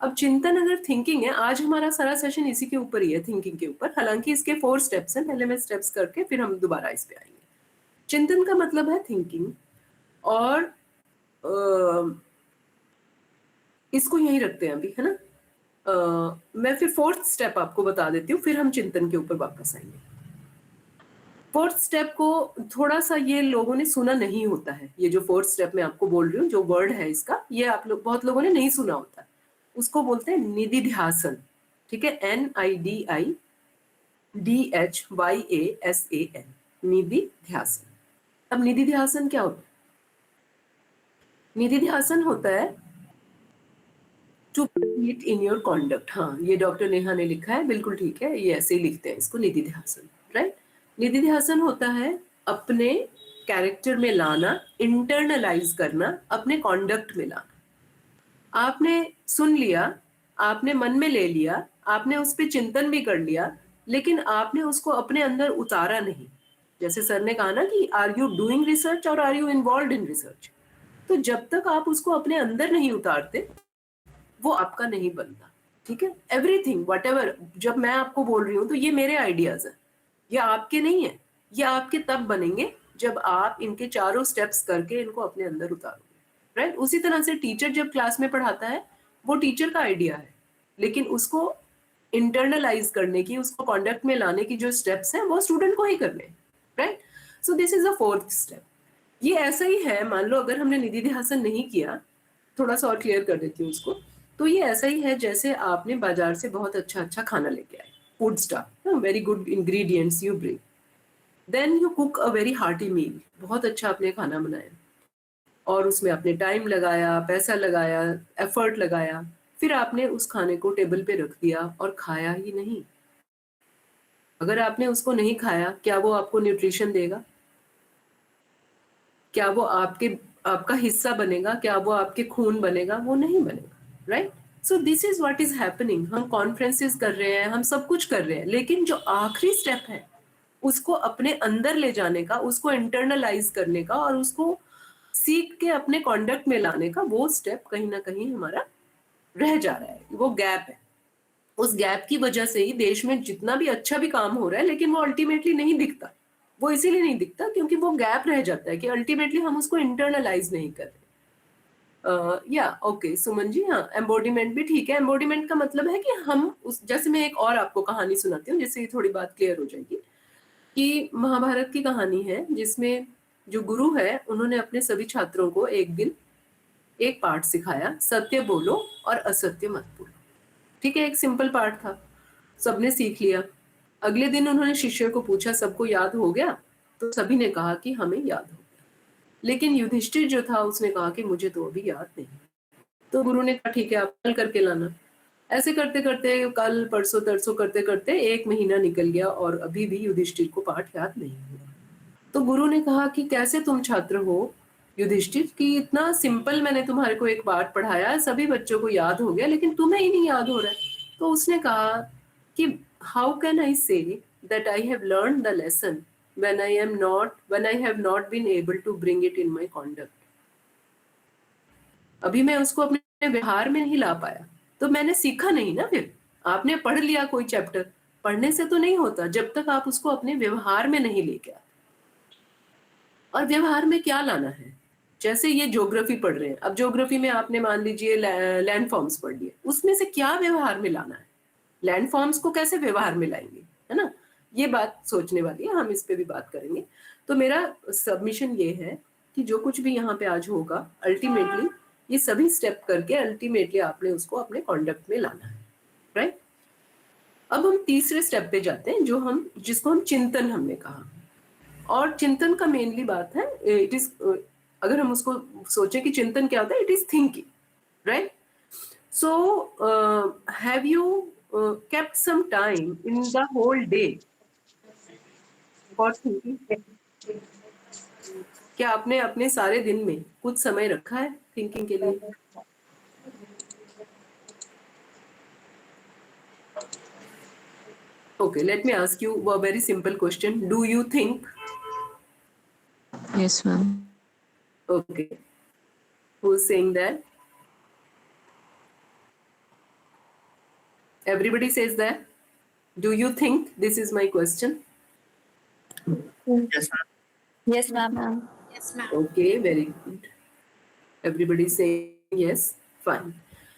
अब चिंतन अगर थिंकिंग है, आज हमारा सारा सेशन इसी के ऊपर ही है, थिंकिंग के ऊपर. हालांकि इसके 4 स्टेप्स हैं, पहले मैं स्टेप्स करके फिर हम दोबारा इस पे आएंगे. चिंतन का मतलब है थिंकिंग, और इसको यहीं रखते हैं अभी, है ना? मैं फिर 4th स्टेप आपको बता देती हूँ, फिर हम चिंतन के ऊपर वापस आएंगे. 4th स्टेप को थोड़ा सा ये लोगों ने सुना नहीं होता है. ये जो 4th स्टेप मैं आपको बोल रही हूँ, जो वर्ड है इसका, ये आप लोग, बहुत लोगों ने नहीं सुना होता. उसको बोलते हैं निधिध्यासन. ठीक है? NIDIDHYASAN, निधिध्यासन. अब निधिध्यासन क्या होता है? निधिध्यासन होता है to it in your conduct. हाँ, ये डॉक्टर नेहा ने लिखा है, बिल्कुल ठीक है, ये ऐसे ही लिखते हैं इसको, निधिध्यासन. राइट? निधिध्यासन होता है अपने कैरेक्टर में लाना, इंटरनलाइज करना, अपने कॉन्डक्ट में लाना. आपने सुन लिया, आपने मन में ले लिया, आपने उस पर चिंतन भी कर लिया, लेकिन आपने उसको अपने अंदर उतारा नहीं. जैसे सर ने कहा ना कि आर यू डूइंग रिसर्च और are you involve in research. तो जब तक आप उसको अपने अंदर नहीं उतारते, वो आपका नहीं बनता. ठीक है? एवरीथिंग, व्हाटएवर, जब मैं आपको बोल रही हूँ तो ये मेरे आइडियाज हैं, ये आपके नहीं है. ये आपके तब बनेंगे जब आप इनके चारों स्टेप्स करके इनको अपने अंदर उतारोगे. राइट? उसी तरह से टीचर जब क्लास में पढ़ाता है, वो टीचर का आइडिया है, लेकिन उसको इंटरनलाइज करने की, उसको कॉन्डक्ट में लाने की जो स्टेप्स हैं, वो स्टूडेंट को ही करने हैं. Right? So this is the 4th step. ये ऐसा ही है, मान लो अगर हमने निधिध्यासन नहीं किया, थोड़ा सा और क्लियर कर देती हूँ उसको, तो ये ऐसा ही है जैसे आपने बाजार से बहुत अच्छा अच्छा खाना लेके आए, food stuff, very good ingredients you bring, then you cook a very hearty meal. बहुत अच्छा आपने खाना बनाया, और उसमें आपने टाइम लगाया, पैसा लगाया, एफर्ट लगाया, फिर आपने उस खाने को टेबल पे रख दिया और खाया ही नहीं. अगर आपने उसको नहीं खाया, क्या वो आपको न्यूट्रिशन देगा? क्या वो आपका हिस्सा बनेगा? क्या वो आपके खून बनेगा? वो नहीं बनेगा. Right? So this is what is happening. हम कॉन्फ्रेंसेस कर रहे हैं, हम सब कुछ कर रहे हैं, लेकिन जो आखिरी स्टेप है उसको अपने अंदर ले जाने का, उसको इंटरनलाइज करने का, और उसको सीख के अपने कॉन्डक्ट में लाने का, वो स्टेप कहीं ना कहीं हमारा रह जा रहा है. वो गैप है. उस गैप की वजह से ही देश में जितना भी अच्छा भी काम हो रहा है, लेकिन वो अल्टीमेटली नहीं दिखता. वो इसीलिए नहीं दिखता क्योंकि वो गैप रह जाता है कि अल्टीमेटली हम उसको इंटरनलाइज नहीं कर रहे. या ओके सुमन जी, हाँ, एम्बॉडीमेंट भी ठीक है. एम्बॉडीमेंट का मतलब है कि हम उस, जैसे मैं एक और आपको कहानी सुनाती हूँ जिससे थोड़ी बात क्लियर हो जाएगी, कि महाभारत की कहानी है जिसमें जो गुरु है, उन्होंने अपने सभी छात्रों को एक दिन एक पाठ सिखाया, सत्य बोलो और असत्य मत बोलो. ठीक है? एक सिंपल पाठ था, सबने सीख लिया. अगले दिन उन्होंने शिष्य को पूछा, सबको याद हो गया? तो सभी ने कहा कि हमें याद हो गया. लेकिन युधिष्ठिर जो था, उसने कहा कि मुझे तो अभी याद नहीं. तो गुरु ने कहा ठीक है, आप कल करके लाना. ऐसे करते करते, कल परसों तरसों करते करते 1 महीना निकल गया और अभी भी युधिष्ठिर को पाठ याद नहीं हुआ. तो गुरु ने कहा कि कैसे तुम छात्र हो युधिष्ठिर, कि इतना सिंपल मैंने तुम्हारे को एक पाठ पढ़ाया, सभी बच्चों को याद हो गया, लेकिन तुम्हें ही नहीं याद हो रहा है. तो उसने कहा कि how can I say that I have learn the lesson when I have not been able to bring it in my conduct. अभी मैं उसको अपने व्यवहार में नहीं ला पाया, तो मैंने सीखा नहीं ना. फिर आपने पढ़ लिया कोई चैप्टर, पढ़ने से तो नहीं होता जब तक आप उसको अपने व्यवहार में नहीं लेके आते. और व्यवहार में क्या लाना है? जैसे ये ज्योग्राफी पढ़ रहे हैं, अब ज्योग्राफी में आपने मान लीजिए लैंड फॉर्म्स पढ़ लिए, उसमें से क्या व्यवहार में लाना है, लैंड फॉर्म्स को कैसे व्यवहार में लाएंगे, है ना, ये बात सोचने वाली है, हम इस पे भी बात करेंगे। तो मेरा सबमिशन ये है कि जो कुछ भी यहाँ पे आज होगा, अल्टीमेटली ये सभी स्टेप करके अल्टीमेटली आपने उसको अपने कॉन्डक्ट में लाना है, राइट। अब हम तीसरे स्टेप पे जाते हैं, जिसको हम चिंतन हमने कहा, और चिंतन का मेनली बात है, इट इज, अगर हम उसको सोचें कि चिंतन क्या होता है, it is thinking, right. So have you kept some time in the whole day for thinking? क्या आपने अपने सारे दिन में कुछ समय रखा है थिंकिंग के लिए? Okay, let me ask you a very simple question. Do you think? Yes, ma'am. Okay. Who's saying that? Everybody says that. Do you think? This is my question. Yes, ma'am. Yes, ma'am. Okay, very good. Everybody saying yes. Fine.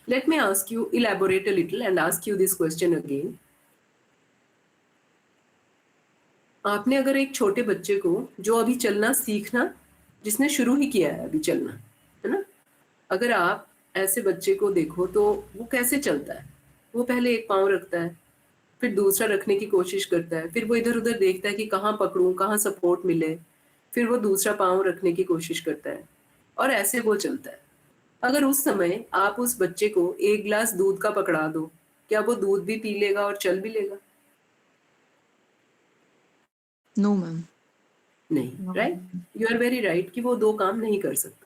Let me ask you, elaborate a little and ask you this question again. आपने अगर एक छोटे बच्चे को, जो अभी चलना सीखना, जिसने शुरू ही किया है अभी चलना, है ना, अगर आप ऐसे बच्चे को देखो तो वो कैसे चलता है? वो पहले एक पाँव रखता है, फिर दूसरा रखने की कोशिश करता है, फिर वो इधर उधर देखता है कि कहाँ पकड़ूं, कहाँ सपोर्ट मिले, फिर वो दूसरा पाँव रखने की कोशिश करता है, और ऐसे वो चलता है। अगर उस समय आप उस बच्चे को एक गिलास दूध का पकड़ा दो, क्या वो दूध भी पी लेगा और चल भी लेगा? No, ma'am. नहीं, right, you are very right कि वो दो काम नहीं कर सकता।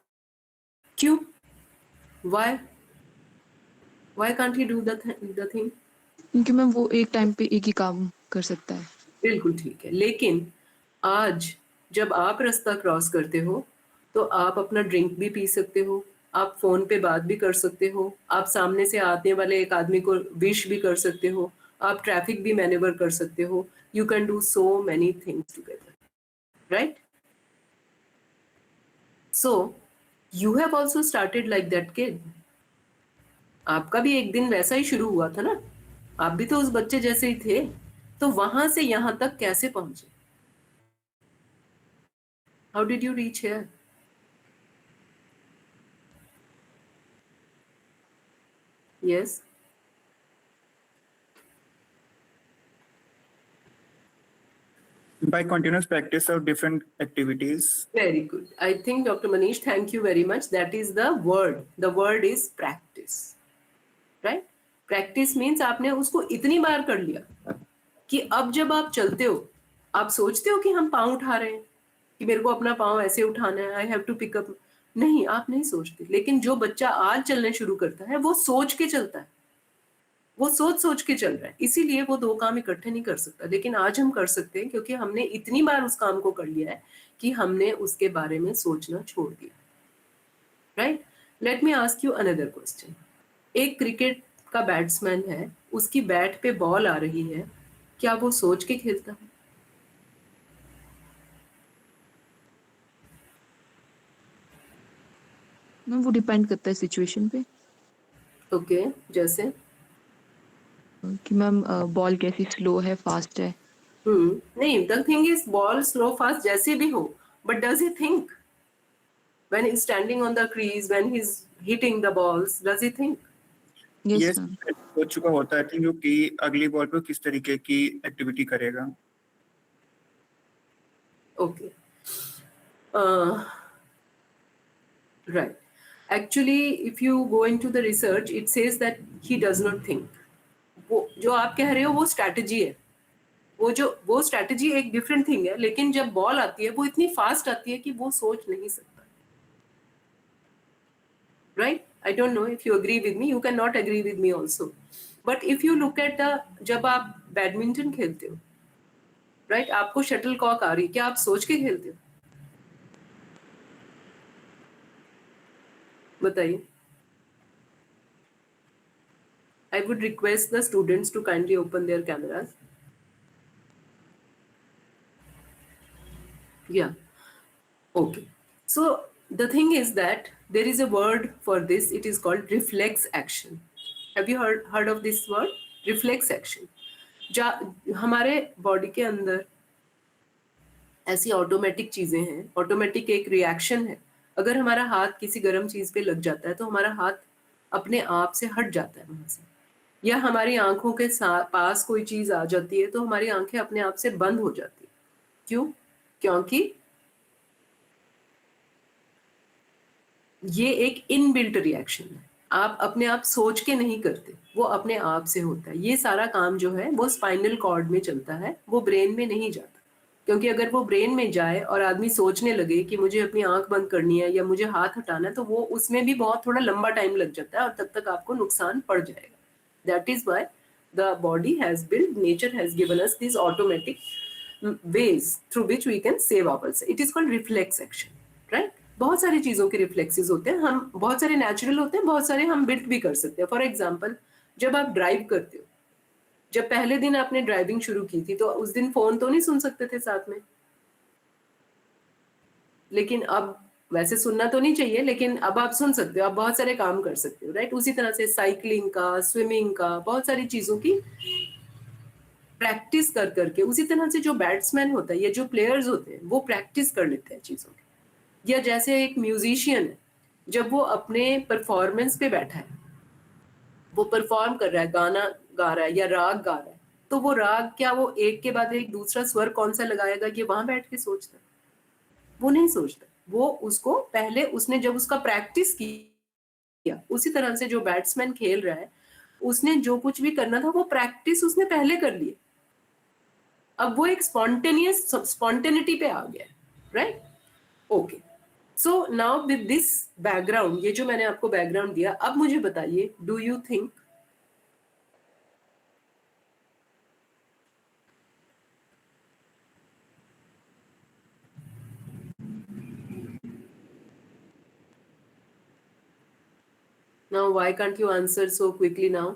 क्यों? Why can't he do the thing? क्योंकि मैम वो एक टाइम पे एक ही काम कर सकता है। बिल्कुल ठीक है, लेकिन आज जब आप रास्ता क्रॉस करते हो तो आप अपना ड्रिंक भी पी सकते हो, आप फोन पे बात भी कर सकते हो, आप सामने से आने वाले एक आदमी को विश भी कर सकते हो, आप ट्रैफिक भी मैनेवर कर सकते हो, you can do so many things together, right. So you have also started like that kid. आपका भी एक दिन वैसा ही शुरू हुआ था ना, आप भी तो उस बच्चे जैसे ही थे, तो वहां से यहां तक कैसे पहुंचे? How did you reach here? Yes. By continuous practice of different activities. Very good. I think, Dr. Manish, thank you very much. That is the word. The word is practice. Right? Practice means आपने उसको इतनी बार कर लिया कि अब जब आप चलते हो, आप सोचते हो कि हम पाँव उठा रहे हैं, कि मेरे को अपना पाँव ऐसे उठाना है, I have to pick up. नहीं, आप नहीं सोचते। लेकिन जो बच्चा आज चलने शुरू करता है, वो सोच के चलता है, वो सोच के चल रहा है, इसीलिए वो दो काम इकट्ठे नहीं कर सकता। लेकिन आज हम कर सकते हैं, क्योंकि हमने इतनी बार उस काम को कर लिया है कि हमने उसके बारे में सोचना छोड़ दिया, right. Let me ask you another question. एक क्रिकेट का बैट्समैन है, उसकी बैट पे बॉल आ रही है, क्या वो सोच के खेलता है? वो डिपेंड करता है सिचुएशन पे। ओके, जैसे कि मैम बॉल कैसी स्लो है, फास्ट है। नहीं, the thing is ball slow fast जैसे भी हो, but does he think when he's standing on the crease, when he's hitting the balls, does he think? Yes, ma'am. सोच चुका होता है कि अगली बॉल पे किस तरीके की एक्टिविटी करेगा। Okay. Right. Actually, if you go into the research, it says that he does not think. वो जो आप कह रहे हो वो स्ट्रैटेजी है, वो स्ट्रैटेजी एक डिफरेंट थिंग है, लेकिन जब बॉल आती है वो इतनी फास्ट आती है कि वो सोच नहीं सकता। Right? I don't know if you agree with me. You cannot agree with me also. But if you look at जब आप बैडमिंटन खेलते हो, right? आपको शटल कॉक आ रही, क्या आप सोच के खेलते हो? बताइए। I would request the students to kindly open their cameras. Yeah. Okay. So the thing is that there is a word for this. It is called reflex action. Have you heard of this word? Reflex action. हमारे बॉडी के अंदर ऐसी ऑटोमेटिक चीजें हैं, ऑटोमेटिक एक रिएक्शन है. अगर हमारा हाथ किसी गर्म चीज पे लग जाता है तो हमारा हाथ अपने आप से हट जाता है वहां से, या हमारी आंखों के पास कोई चीज आ जाती है तो हमारी आंखें अपने आप से बंद हो जाती है. क्यों? क्योंकि ये एक इनबिल्ट रिएक्शन है. आप अपने आप सोच के नहीं करते, वो अपने आप से होता है. ये सारा काम जो है वो स्पाइनल कॉर्ड में चलता है, वो ब्रेन में नहीं जाता. क्योंकि अगर वो ब्रेन में जाए और आदमी सोचने लगे कि मुझे अपनी आंख बंद करनी है या मुझे हाथ हटाना है, तो वो उसमें भी बहुत थोड़ा लंबा टाइम लग जाता है और तब तक आपको नुकसान पड़ जाएगा. That is why the body has build, nature has given us this automatic ways through which we can save ourselves. It is called reflex action, right? बहुत सारी चीजों के रिफ्लेक्सेस होते हैं. हम बहुत सारे नेचुरल होते हैं, बहुत सारे हम बिल्ट भी कर सकते हैं. फॉर एग्जाम्पल, जब आप ड्राइव करते हो, जब पहले दिन आपने ड्राइविंग शुरू की थी तो उस दिन फोन तो नहीं सुन सकते थे साथ में, लेकिन अब वैसे सुनना तो नहीं चाहिए, लेकिन अब आप सुन सकते हो, आप बहुत सारे काम कर सकते हो, राइट? उसी तरह से साइकिलिंग का, स्विमिंग का, बहुत सारी चीजों की प्रैक्टिस कर करके, उसी तरह से जो बैट्समैन होता है या जो प्लेयर्स होते हैं वो प्रैक्टिस कर लेते हैं चीजों की. या जैसे एक म्यूजिशियन है, जब वो अपने परफॉर्मेंस पे बैठा है, वो परफॉर्म कर रहा है, गाना गा रहा है या राग गा रहा है, तो वो राग क्या वो एक के बाद एक दूसरा स्वर कौन सा लगाएगा ये वहां बैठ के सोचता है? वो नहीं सोचता. वो उसको पहले उसने जब उसका प्रैक्टिस किया, उसी तरह से जो बैट्समैन खेल रहा है उसने जो कुछ भी करना था वो प्रैक्टिस उसने पहले कर ली. अब वो एक स्पॉन्टेनिटी पे आ गया, right? Okay, so now with this background, ये जो मैंने आपको बैकग्राउंड दिया, अब मुझे बताइए, do you think now why can't you answer so quickly now?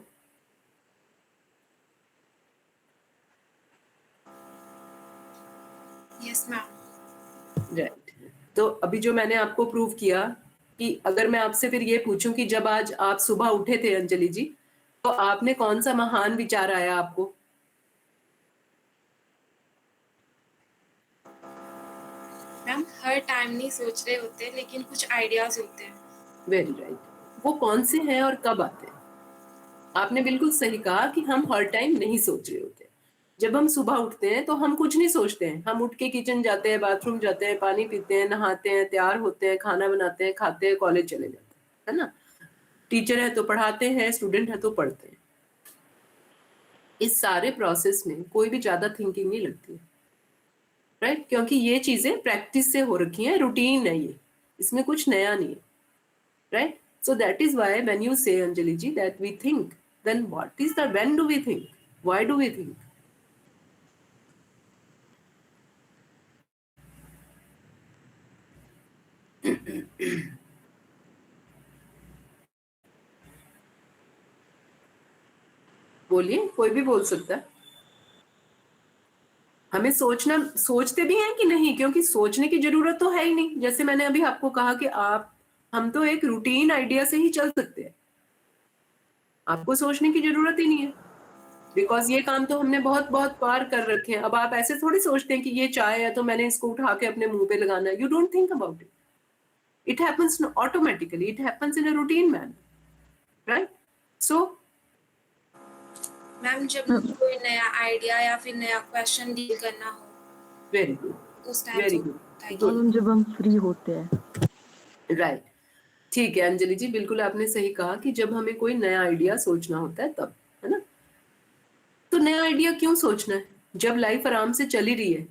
Yes, ma'am. Right. तो अभी जो मैंने आपको प्रूव किया कि अगर मैं आपसे फिर ये पूछूं कि जब आज आप सुबह उठे थे अंजलि जी, तो आपने कौन सा महान विचार आया आपको? मैम, हर टाइम नहीं सोच रहे होते, लेकिन कुछ आइडियाज होते हैं. Very right. वो कौन से हैं और कब आते हैं? आपने बिल्कुल सही कहा कि हम हर टाइम नहीं सोच रहे होते. जब हम सुबह उठते हैं तो हम कुछ नहीं सोचते हैं. हम उठ के किचन जाते हैं, बाथरूम जाते हैं, पानी पीते हैं, नहाते हैं, तैयार होते हैं, खाना बनाते हैं, खाते हैं, कॉलेज चले जाते हैं, है ना? टीचर है तो पढ़ाते हैं, स्टूडेंट है तो पढ़ते हैं. इस सारे प्रोसेस में कोई भी ज्यादा थिंकिंग नहीं लगती है, राइट? क्योंकि ये चीजें प्रैक्टिस से हो रखी हैं, रूटीन है ये, इसमें कुछ नया नहीं है, right? So that is why when you say, Anjali ji, that we think, then what is the, when do we think? Why do we think? बोलिए, कोई भी बोल सकता है. हमें सोचते भी हैं कि नहीं? क्योंकि सोचने की जरूरत तो है ही नहीं. जैसे मैंने अभी आपको कहा कि हम तो एक रूटीन आइडिया से ही चल सकते हैं, आपको सोचने की जरूरत ही नहीं है, बिकॉज ये काम तो हमने बहुत बहुत बार कर रखे हैं. अब आप ऐसे थोड़ी सोचते हैं कि ये चाय है तो मैंने इसको उठा के अपने मुंह पे लगाना है. You don't think about it. It happens automatically, it happens in a routine manner, right? So ma'am, जब कोई नया आइडिया या फिर नया क्वेश्चन डील करना हो, वेरी गुड, उस टाइम वेरी गुड, मैम जब हम फ्री होते हैं. राइट. ठीक है अंजलि जी, बिल्कुल आपने सही कहा कि जब हमें कोई नया आइडिया सोचना होता है तब, है ना? तो नया आइडिया क्यों सोचना है? जब लाइफ आराम से चल ही रही है,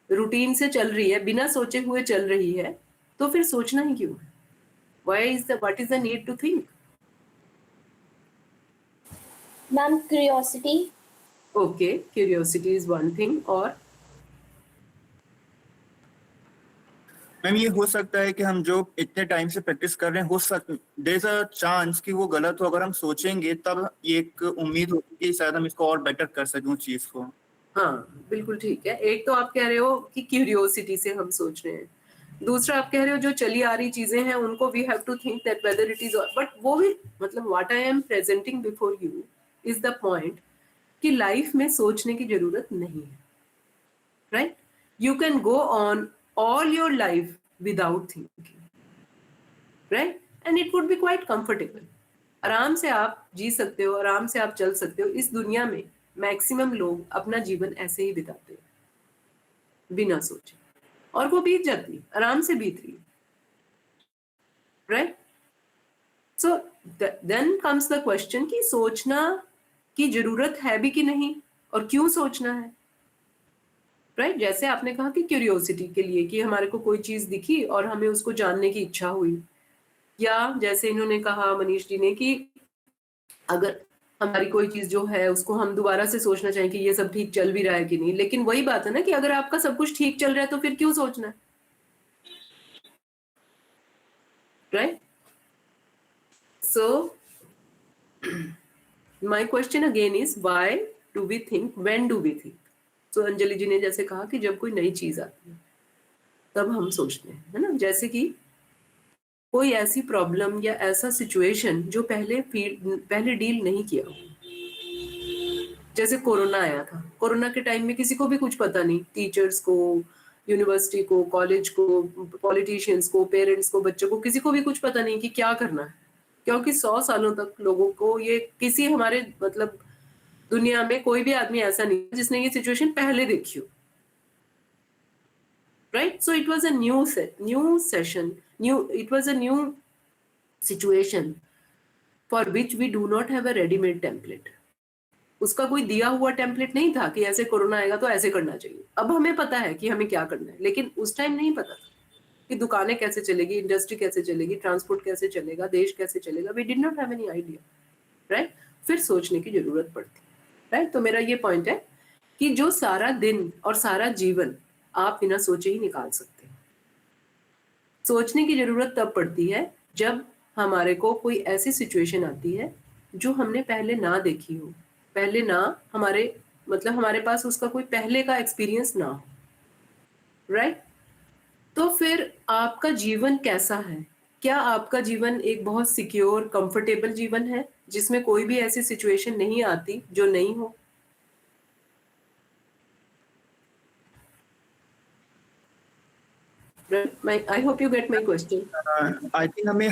रूटीन से चल रही है, बिना सोचे हुए चल रही है, तो फिर सोचना ही क्यों है? What is the need to think? Ma'am, curiosity. Okay, curiosity is one thing. और मैम, ये हो सकता है कि हम जो इतने टाइम से प्रैक्टिस कर रहे हैं, हो सकता देयर इज अ चांस कि वो गलत हो. अगर हम सोचेंगे तब ये एक उम्मीद होती है कि शायद हम इसको और बेटर कर सकें उस चीज को. हाँ, बिल्कुल ठीक है. एक तो आप कह रहे हो कि क्यूरियोसिटी से हम सोच रहे हैं, दूसरा आप कह रहे हो जो चली आ रही चीजें हैं उनको we have to think that whether it is, but वो भी मतलब what I am presenting before you is the point कि लाइफ में सोचने की जरूरत नहीं है, राइट? You can go on all your life without thinking, right? And it would be quite comfortable. आराम से आप जी सकते हो, आराम से आप चल सकते हो। इस दुनिया में मैक्सिमम लोग अपना जीवन ऐसे ही बिताते हैं बिना सोचे, और वो बीत जाती है, आराम से बीत रही है, right? So then comes the question कि सोचना की जरूरत है भी कि नहीं, और क्यों सोचना है, राइट? जैसे आपने कहा कि क्यूरियोसिटी के लिए, कि हमारे को कोई चीज दिखी और हमें उसको जानने की इच्छा हुई, या जैसे इन्होंने कहा मनीष जी ने कि अगर हमारी कोई चीज जो है उसको हम दोबारा से सोचना चाहें कि ये सब ठीक चल भी रहा है कि नहीं, लेकिन वही बात है ना कि अगर आपका सब कुछ ठीक चल रहा है तो फिर क्यों सोचना है, right? So my question again is why do we think, when do we think? तो अंजलि जी ने जैसे कहा कि जब कोई नई चीज आती है तब हम सोचते हैं, है ना? जैसे कि कोई ऐसी प्रॉब्लम या ऐसा सिचुएशन जो पहले डील नहीं किया हो, जैसे कोरोना आया था। कोरोना के टाइम में किसी को भी कुछ पता नहीं, टीचर्स को, यूनिवर्सिटी को, कॉलेज को, पॉलिटिशियंस को, पेरेंट्स को, बच्चों को, किसी को भी कुछ पता नहीं कि क्या करना है, क्योंकि 100 सालों तक लोगों को ये किसी हमारे मतलब दुनिया में कोई भी आदमी ऐसा नहीं जिसने ये सिचुएशन पहले देखी हो, right? So it was a new session, it was a new situation for which we do not have a ready-made template. उसका कोई दिया हुआ टेम्पलेट नहीं था कि ऐसे कोरोना आएगा तो ऐसे करना चाहिए। अब हमें पता है कि हमें क्या करना है, लेकिन उस टाइम नहीं पता था कि दुकानें कैसे चलेगी, इंडस्ट्री कैसे चलेगी, ट्रांसपोर्ट कैसे चलेगा, देश कैसे चलेगा। We did not have any idea, right? फिर सोचने की जरूरत पड़ती, राइट? तो मेरा ये पॉइंट है कि जो सारा दिन और सारा जीवन आप बिना सोचे ही निकाल सकते हैं। सोचने की जरूरत तब पड़ती है जब हमारे को कोई ऐसी सिचुएशन आती है जो हमने पहले ना देखी हो, पहले ना हमारे मतलब हमारे पास उसका कोई पहले का एक्सपीरियंस ना हो, राइट? तो फिर आपका जीवन कैसा है? क्या आपका जीवन एक बहुत सिक्योर, कंफर्टेबल जीवन है जिसमें कोई भी ऐसी सिचुएशन नहीं आती जो नहीं हो? I hope you get my question. I think हमें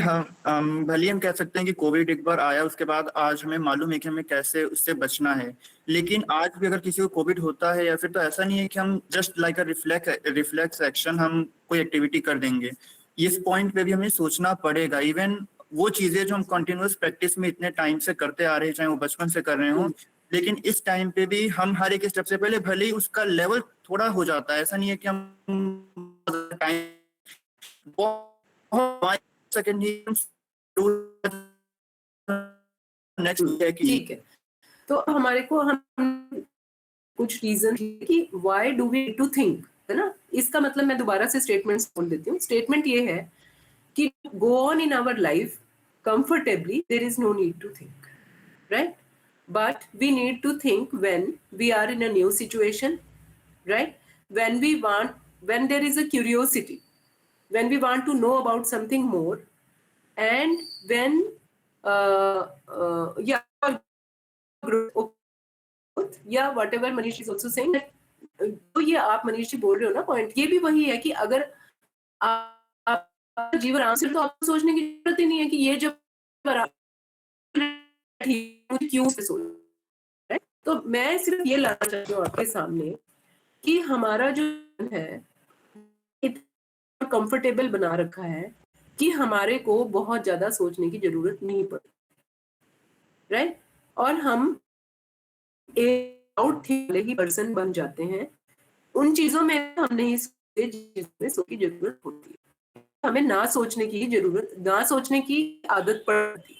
भले हम कह सकते हैं कि कोविड एक बार आया, उसके बाद आज हमें मालूम है कि हमें कैसे उससे बचना है, लेकिन आज भी अगर किसी को कोविड होता है या फिर, तो ऐसा नहीं है कि हम just like a reflex action हम कोई एक्टिविटी कर देंगे। इस पॉइंट पे भी हमें सोचना पड़ेगा। इवन वो चीजें जो हम कंटिन्यूअस प्रैक्टिस में इतने टाइम से करते आ रहे हैं, चाहे वो बचपन से कर रहे हो, लेकिन इस टाइम पे भी हम हर एक स्टेप से पहले भले ही उसका लेवल थोड़ा हो जाता है, ऐसा नहीं है कि हम सेकंड ही ठीक है। तो हमारे को हम कुछ रीजन कि why do we to think, है ना? इसका मतलब मैं दोबारा से स्टेटमेंट बोल देती हूँ। स्टेटमेंट ये है कि go on in our life comfortably, there is no need to think, right? But we need to think when we are in a new situation, right? When there is a curiosity, when we want to know about something more, and when whatever Manish is also saying that, तो ये आप मनीष जी बोल रहे हो ना, पॉइंट ये भी वही है कि अगर आप जीवन आराम से, तो आपको सोचने की जरूरत ही नहीं है कि ये जब क्यों से सोच, राइट? तो मैं सिर्फ ये लाना चाहती हूँ आपके सामने कि हमारा जो है इतना कंफर्टेबल बना रखा है कि हमारे को बहुत ज्यादा सोचने की जरूरत नहीं पड़ती, राइट? और हम एक वाले ही पर्सन बन जाते हैं। उन चीजों में हम नहीं सोचते जिसमें सोचने की जरूरत होती है। हमें ना सोचने की आदत पड़ती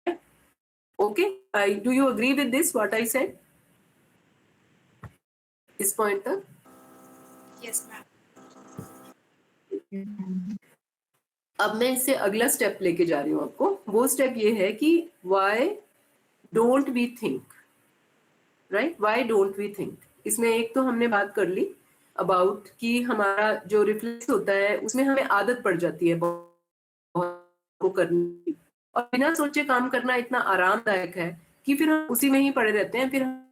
है। Okay, do you agree with this what I said इस पॉइंट तक? Yes ma'am. अब मैं इससे अगला स्टेप लेके जा रही हूँ आपको। वो स्टेप ये है कि why don't we think, right? Why don't we think? इसमें एक तो हमने बात कर ली, अबाउट कि हमारा जो रिफ्लेक्स होता है उसमें हमें आदत पड़ जाती है बहुत को करने की, और बिना सोचे काम करना इतना आरामदायक है कि फिर हम उसी में ही पड़े रहते हैं, फिर हम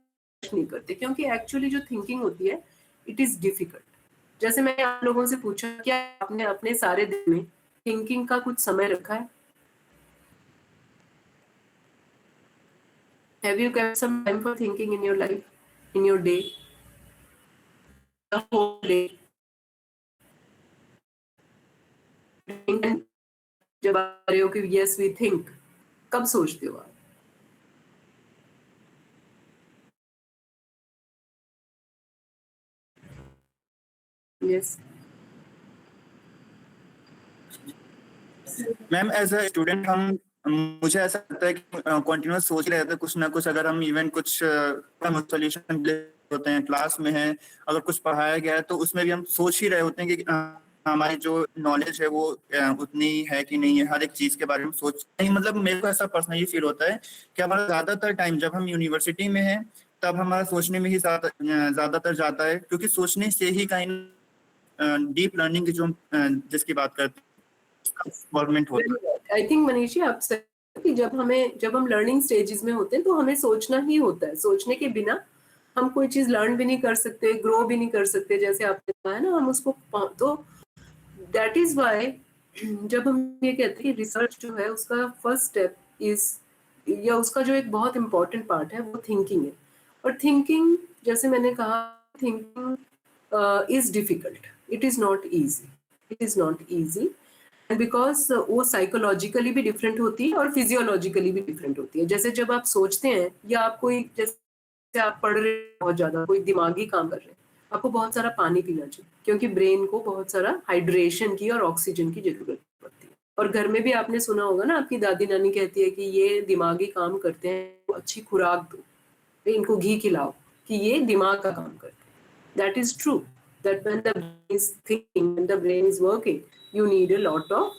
नहीं करते, क्योंकि एक्चुअली जो थिंकिंग होती है इट इज डिफिकल्ट। जैसे मैंने आप लोगों से पूछा क्या आपने अपने सारे दिन में थिंकिंग का कुछ समय रखा है? Have you kept some time for thinking in your life, in your day, the whole day? जब आप रहे हो कि yes we think, कब सोचते हो आप? Yes. Ma'am as a student हम मुझे ऐसा लगता है कि कंटिन्यूअस सोच रहे थे कुछ ना कुछ, अगर हम इवन कुछ सोल्यूशन होते हैं क्लास में है, अगर कुछ पढ़ाया गया है तो उसमें भी हम सोच ही रहे होते हैं कि हमारी जो नॉलेज है वो उतनी है कि नहीं है, हर एक चीज के बारे में सोच नहीं। मतलब मेरे को ऐसा पर्सनली फील होता है कि हमारा ज्यादातर टाइम जब हम यूनिवर्सिटी में है तब हमारा सोचने में ही ज्यादातर जाता है, क्योंकि सोचने से ही कहीं डीप लर्निंग की जो जिसकी बात करते हैं गवर्नमेंट होता है। आई थिंक मनीषी आप सही कि जब हम लर्निंग स्टेजेस में होते हैं तो हमें सोचना ही होता है, सोचने के बिना हम कोई चीज लर्न भी नहीं कर सकते, ग्रो भी नहीं कर सकते, जैसे आपने कहा है ना, हम उसको तो दैट इज वाई जब हम ये कहते हैं कि रिसर्च जो है उसका फर्स्ट स्टेप इज, या उसका जो एक बहुत इंपॉर्टेंट पार्ट है वो थिंकिंग है। और थिंकिंग जैसे मैंने कहा, thinking is difficult, it is not easy, it is not easy because वो साइकोलॉजिकली भी डिफरेंट होती है और फिजियोलॉजिकली भी डिफरेंट होती है। जैसे जब आप सोचते हैं या आप कोई, जैसे आप पढ़ रहे हैं बहुत ज्यादा, कोई दिमागी काम कर रहे हैं, आपको बहुत सारा पानी पीना चाहिए, क्योंकि ब्रेन को बहुत सारा हाइड्रेशन की और ऑक्सीजन की जरूरत पड़ती है। और घर में भी आपने सुना होगा ना, आपकी दादी नानी कहती है कि ये दिमागी काम करते हैं तो अच्छी खुराक दो, इनको घी खिलाओ कि ये दिमाग का काम करते हैं। That is true that when the brain is thinking, when the brain is working, you need a lot of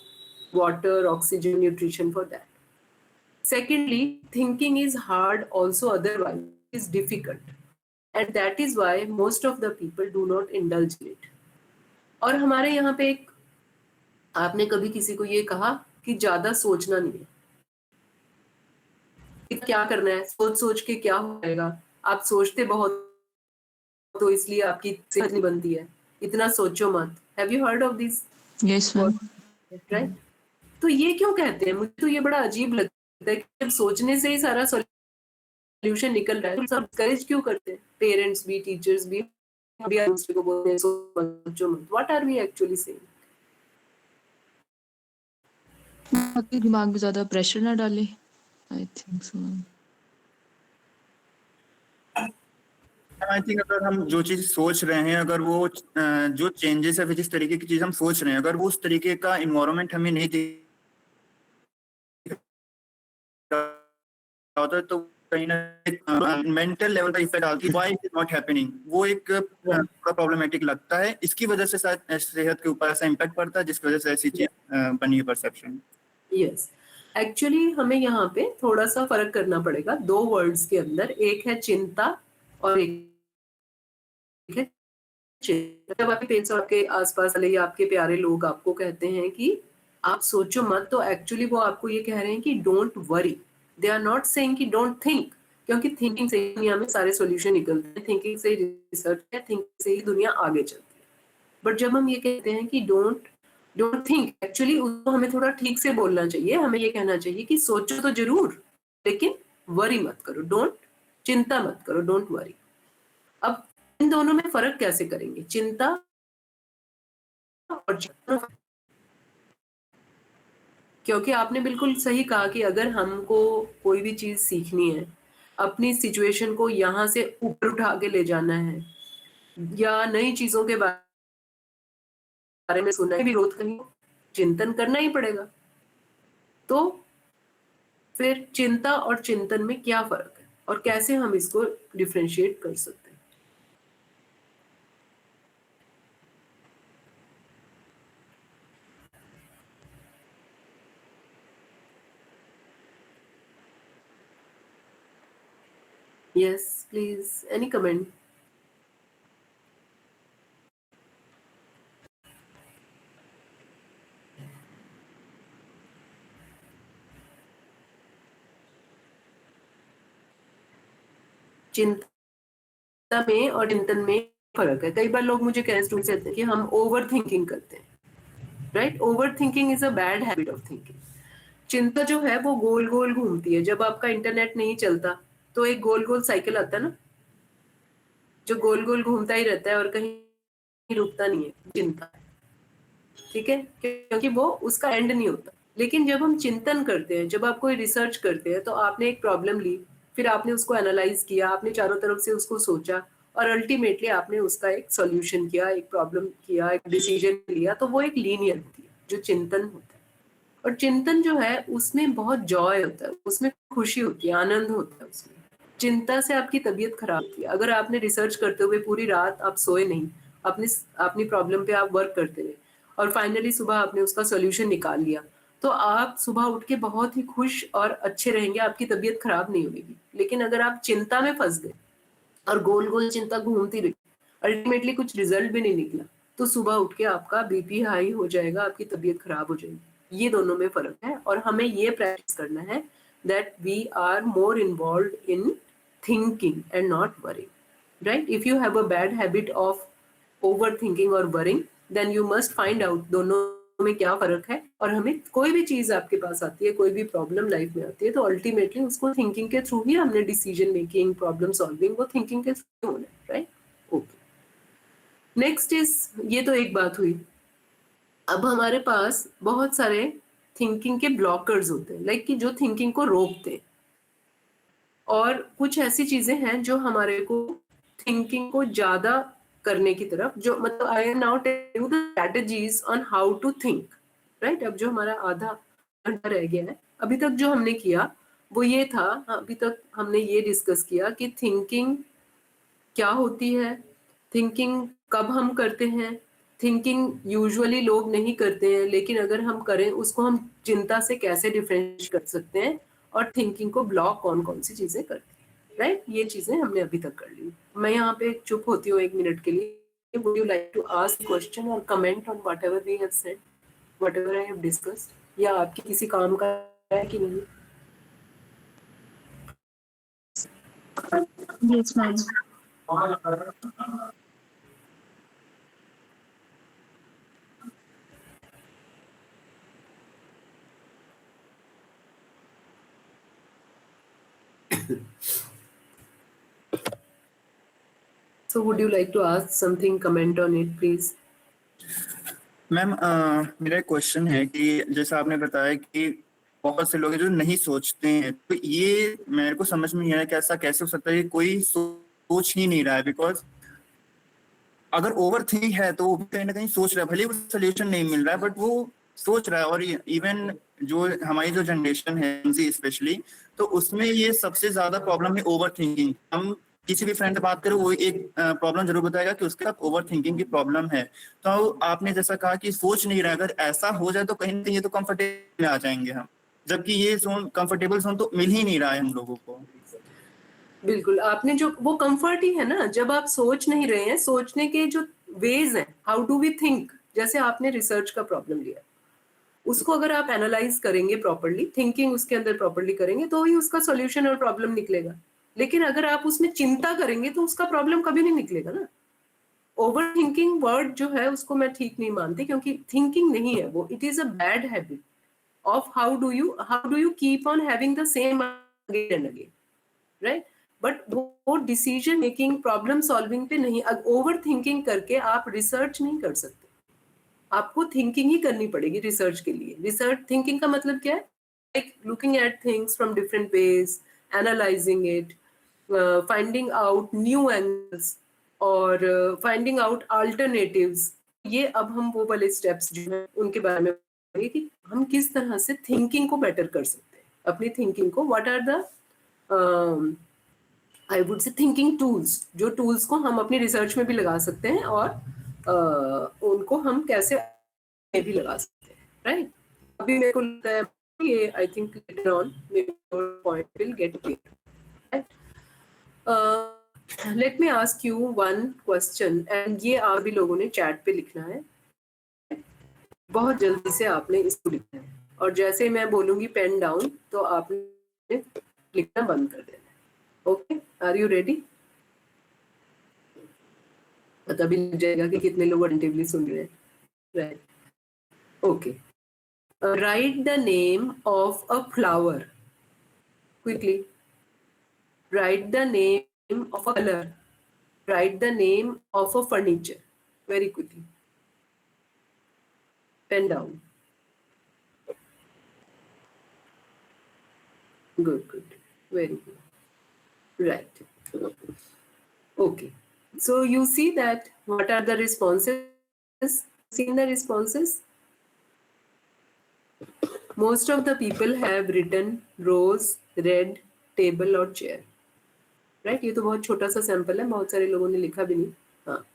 water, oxygen, nutrition for that. Secondly, thinking is hard also, otherwise it is difficult, and that is why most of the people do not indulge in it. और हमारे यहाँ पे एक, आपने कभी किसी को ये कहा कि ज्यादा सोचना नहीं है, कि क्या करना है, सोच सोच के क्या हो जाएगा, आप सोचते बहुत तो इसलिए आपकी सेहत नहीं बनती है, इतना सोचो मत। Have you heard of this? Yes, ma'am. Right? तो ये क्यों कहते हैं? मुझे तो ये बड़ा अजीब लगता है कि जब सोचने से ही सारा सॉल्यूशन निकल रहा है तो सब डिस्करेज क्यों करते हैं? पेरेंट्स भी, टीचर्स भी दूसरे को बोलते हैं सोचो मत। What are we actually saying? आपके दिमाग में ज्यादा प्रेशर ना डाले, I think so. I think अगर हम जो चीज सोच रहे हैं, अगर वो जो चेंजेस है, जिस तरीके की चीज हम सोच रहे हैं, अगर वो उस तरीके का इन्वायरमेंट हमें नहीं होता है तो कहीं ना मेंटल लेवल पर इफेक्ट डालती है। Why it is not happening, वो एक प्रॉब्लमेटिक लगता है। इसकी वजह से शायद सेहत के ऊपर ऐसा इम्पैक्ट पड़ता है, जिसकी वजह से ऐसी चीज बनी है परसेप्शन। यस, एक्चुअली हमें यहाँ पे थोड़ा सा फर्क करना पड़ेगा दो वर्ड्स के अंदर, एक है चिंता और एक है चिंता। जब आपके पेरेंट्स और आपके आसपास वाले या आपके प्यारे लोग आपको कहते हैं कि आप सोचो मत, तो एक्चुअली वो आपको ये कह रहे हैं कि don't worry. They are not saying कि डोंट थिंक, क्योंकि थिंकिंग से ही दुनिया में सारे सॉल्यूशन निकलते हैं, थिंकिंग से ही रिसर्च है, थिंकिंग से ही दुनिया आगे चलती है। बट जब हम ये कहते हैं कि डोंट थिंक, एक्चुअली उसको हमें थोड़ा ठीक से बोलना चाहिए। हमें ये कहना चाहिए कि सोचो तो जरूर, लेकिन वरी मत करो, चिंता मत करो, डोंट वरी। अब इन दोनों में फर्क कैसे करेंगे, चिंता और क्योंकि आपने बिल्कुल सही कहा कि अगर हमको कोई भी चीज सीखनी है, अपनी सिचुएशन को यहाँ से ऊपर उठा के ले जाना है, या नई चीजों के बारे में सुनना है, विरोध कहीं चिंतन करना ही पड़ेगा। तो फिर चिंता और चिंतन में क्या फर्क है और कैसे हम इसको डिफरेंशिएट कर सकते हैं? Yes, please. Any comment? चिंता में और चिंतन में फर्क है। कई बार लोग मुझे कहते हैं कि हम ओवर थिंकिंग करते हैं, right? Over thinking is a bad habit of thinking. चिंता जो है वो गोल गोल घूमती है। जब आपका इंटरनेट नहीं चलता तो एक गोल गोल साइकिल आता है ना, जो गोल गोल घूमता ही रहता है और कहीं रुकता नहीं है, चिंता। ठीक है, क्योंकि वो उसका एंड नहीं होता। लेकिन जब हम चिंतन करते हैं, जब आप कोई रिसर्च करते हैं, तो आपने एक प्रॉब्लम ली, फिर आपने उसको एनालाइज किया, आपने चारों तरफ से उसको सोचा और अल्टीमेटली आपने उसका एक सॉल्यूशन किया, एक प्रॉब्लम किया, एक डिसीजन लिया, तो वो एक लीनियर होती है जो चिंतन होता है। और चिंतन जो है उसमें बहुत जॉय होता है, उसमें खुशी होती है, आनंद होता है उसमें। चिंता से आपकी तबीयत खराब होती है। अगर आपने रिसर्च करते हुए पूरी रात आप सोए नहीं, अपनी प्रॉब्लम पे आप वर्क करते रहे और फाइनली सुबह आपने उसका सॉल्यूशन निकाल लिया, तो आप सुबह उठ के बहुत ही खुश और अच्छे रहेंगे, आपकी तबीयत खराब नहीं होगी। लेकिन अगर आप चिंता में फंस गए और गोल गोल चिंता घूमती रही, अल्टीमेटली कुछ रिजल्ट भी नहीं निकला, तो सुबह उठ के आपका बीपी हाई हो जाएगा, आपकी तबीयत खराब हो जाएगी। ये दोनों में फर्क है और हमें ये प्रैक्टिस करना है that we are more involved in thinking and not worrying, right? If you have a bad habit of overthinking or worrying, then you must find out दोनों में क्या फर्क है। और हमें कोई भी चीज आपके पास आती है, कोई भी प्रॉब्लम लाइफ में आती है, तो अल्टीमेटली उसको थिंकिंग के थ्रू ही हमने डिसीजन मेकिंग, प्रॉब्लम सॉल्विंग, वो थिंकिंग के थ्रू होना है, राइट? ओके, नेक्स्ट इज, ये तो एक बात हुई। अब हमारे पास बहुत सारे थिंकिंग के ब्लॉकर्स होते हैं, लाइक कि जो थिंकिंग को रोकते हैं, और कुछ ऐसी चीजें हैं जो हमारे को थिंकिंग को ज्यादा करने की तरफ, जो मतलब I am now telling you the strategies on how to think, right? अब जो हमारा आधा घंटा रह गया है, अभी तक जो हमने किया वो ये था, अभी तक हमने ये डिस्कस किया कि थिंकिंग क्या होती है, थिंकिंग कब हम करते हैं, थिंकिंग यूजुअली लोग नहीं करते हैं, लेकिन अगर हम करें उसको हम चिंता से कैसे डिफरेंशिएट कर सकते हैं, और थिंकिंग को ब्लॉक कौन कौन सी चीजें करती है, राइट? ये चीजें हमने अभी तक कर ली। मैं यहाँ पे चुप होती हूँ 1 मिनट के लिए। Would you like to ask question or comment on whatever we have said, whatever I have discussed? या आपकी किसी काम का है कि नहीं? Yes, ma'am. So would you like to ask something, comment on it, please? Ma'am मेरा एक क्वेश्चन है कि जैसा आपने बताया कि बहुत से लोग हैं जो नहीं सोचते हैं, तो ये मेरे को समझ में नहीं आया कि ऐसा कैसे हो सकता है कि कोई सोच ही नहीं रहा है। बिकॉज अगर ओवर थिंक है तो वो भी कहीं ना कहीं सोच रहा है, भले वो सोल्यूशन नहीं मिल रहा है बट वो सोच रहा है। और इवन जो हमारी जो जनरेशन है स्पेशली, तो उसमें ये सबसे ज्यादा प्रॉब्लम है ओवर थिंकिंग। हम किसी भी फ्रेंड से बात करें वो एक प्रॉब्लम जरूर बताएगा कि उसके साथ ओवर थिंकिंग की प्रॉब्लम है। तो आपने जैसा कहा कि सोच नहीं रहा, अगर ऐसा हो जाए तो कहीं ना कहीं ये तो कंफर्टेबल में आ जाएंगे हम, जबकि ये जोन कंफर्टेबल जोन तो मिल ही नहीं रहा है हम लोगों को। बिल्कुल, आपने जो वो कंफर्ट ही है ना, जब आप सोच नहीं रहे हैं, सोचने के जो वेज हैं, हाउ डू वी थिंक, जैसे आपने रिसर्च का प्रॉब्लम लिया, उसको अगर आप एनालाइज करेंगे प्रॉपर्ली, थिंकिंग उसके अंदर प्रॉपर्ली करेंगे, तो ही उसका सॉल्यूशन और प्रॉब्लम निकलेगा। लेकिन अगर आप उसमें चिंता करेंगे तो उसका प्रॉब्लम कभी नहीं निकलेगा ना। ओवर थिंकिंग वर्ड जो है उसको मैं ठीक नहीं मानती, क्योंकि थिंकिंग नहीं है वो, it is a bad habit of how do you keep on having the same again and again, right? But वो डिसीजन मेकिंग, प्रॉब्लम सॉल्विंग पे नहीं, ओवर थिंकिंग करके आप रिसर्च नहीं कर सकते। आपको थिंकिंग ही करनी पड़ेगी रिसर्च के लिए। रिसर्च थिंकिंग का मतलब क्या है? Like looking at things from different ways, analysing it, finding out new angles और फाइंडिंग आउट अल्टरनेटिव्स। ये अब हम वो वाले स्टेप्स जो हैं उनके बारे में बताएंगे कि हम किस तरह से थिंकिंग को बेटर कर सकते हैं, अपनी थिंकिंग को। What are the I would say thinking tools, जो टूल्स को हम अपनी रिसर्च में भी लगा सकते हैं और उनको हम कैसे भी लगा सकते हैं, राइट? अभी मेरे को लगता है ये, I think later on point will get clear, right? Let me ask you one question, and ये आप भी लोगों ने चैट पे लिखना है, बहुत जल्दी से आपने इसको लिखना है, और जैसे मैं बोलूंगी पेन डाउन तो आपने लिखना बंद कर देना है, ओके? Are you ready? पता भी लग जाएगा कि कितने लोग अटेंटिवली सुन रहे हैं. Right, okay. Write the name of a flower. Quickly. Write the name of a color. Write the name of a furniture. Very quickly. Pen down. Good, good. Very good. Right. Okay. So you see that what are the responses? Seen the responses? Most of the people have written rose, red, table और chair. Right? ये तो बहुत छोटा सा सैंपल है, बहुत सारे लोगों ने लिखा भी नहीं. हाँ.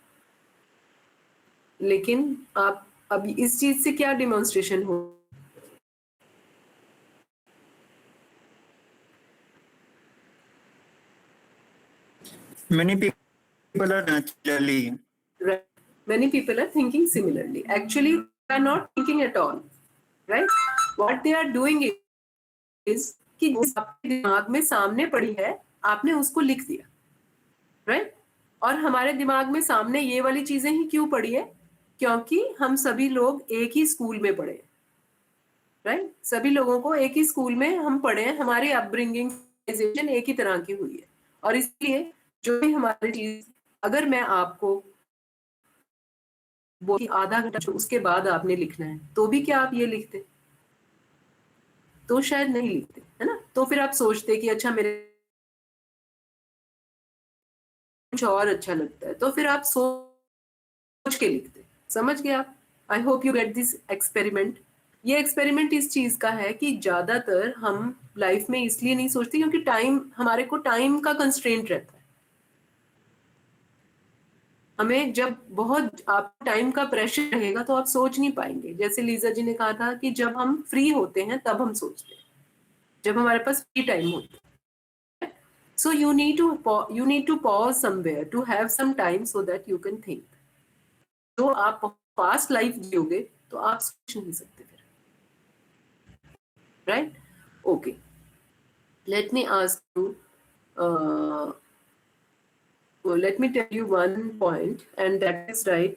लेकिन आप अब इस चीज से क्या डिमॉन्स्ट्रेशन हो? Many people are naturally. Right. Many people are thinking similarly. Actually, they are not thinking at all. Right? What they are doing is कि जो आपके दिमाग में सामने पड़ी है, आपने उसको लिख दिया. Right? और हमारे दिमाग में सामने ये वाली चीजें ही क्यों पड़ी है? क्योंकि हम सभी लोग एक ही स्कूल में पढ़े हैं. राइट? सभी लोगों को एक ही स्कूल में हम पढ़े हैं, हमारी अपब्रिंगिंग एक ही तरह की हुई है. और इसलिए जो भी हमारी चीज, अगर मैं आपको वो आधा घंटा उसके बाद आपने लिखना है, तो भी क्या आप ये लिखते? तो शायद नहीं लिखते, है ना? तो फिर आप सोचते कि अच्छा मेरे कुछ और अच्छा लगता है, तो फिर आप सोच के लिखते. समझ गए आप? आई hope you get this experiment. ये एक्सपेरिमेंट इस चीज का है कि ज्यादातर हम लाइफ में इसलिए नहीं सोचते क्योंकि टाइम, हमारे को टाइम का कंस्ट्रेंट रहता है. हमें जब बहुत आप टाइम का प्रेशर रहेगा तो आप सोच नहीं पाएंगे. जैसे लीजा जी ने कहा था कि जब हम फ्री होते हैं तब हम सोचते हैं, जब हमारे पास फ्री टाइम होता है. So you need to pause somewhere to have some time so that you can think. तो आप पास्ट लाइफ जियोगे तो आप सोच नहीं सकते फिर. Right? Okay. Let me ask you. Let me tell you one point, and that is right.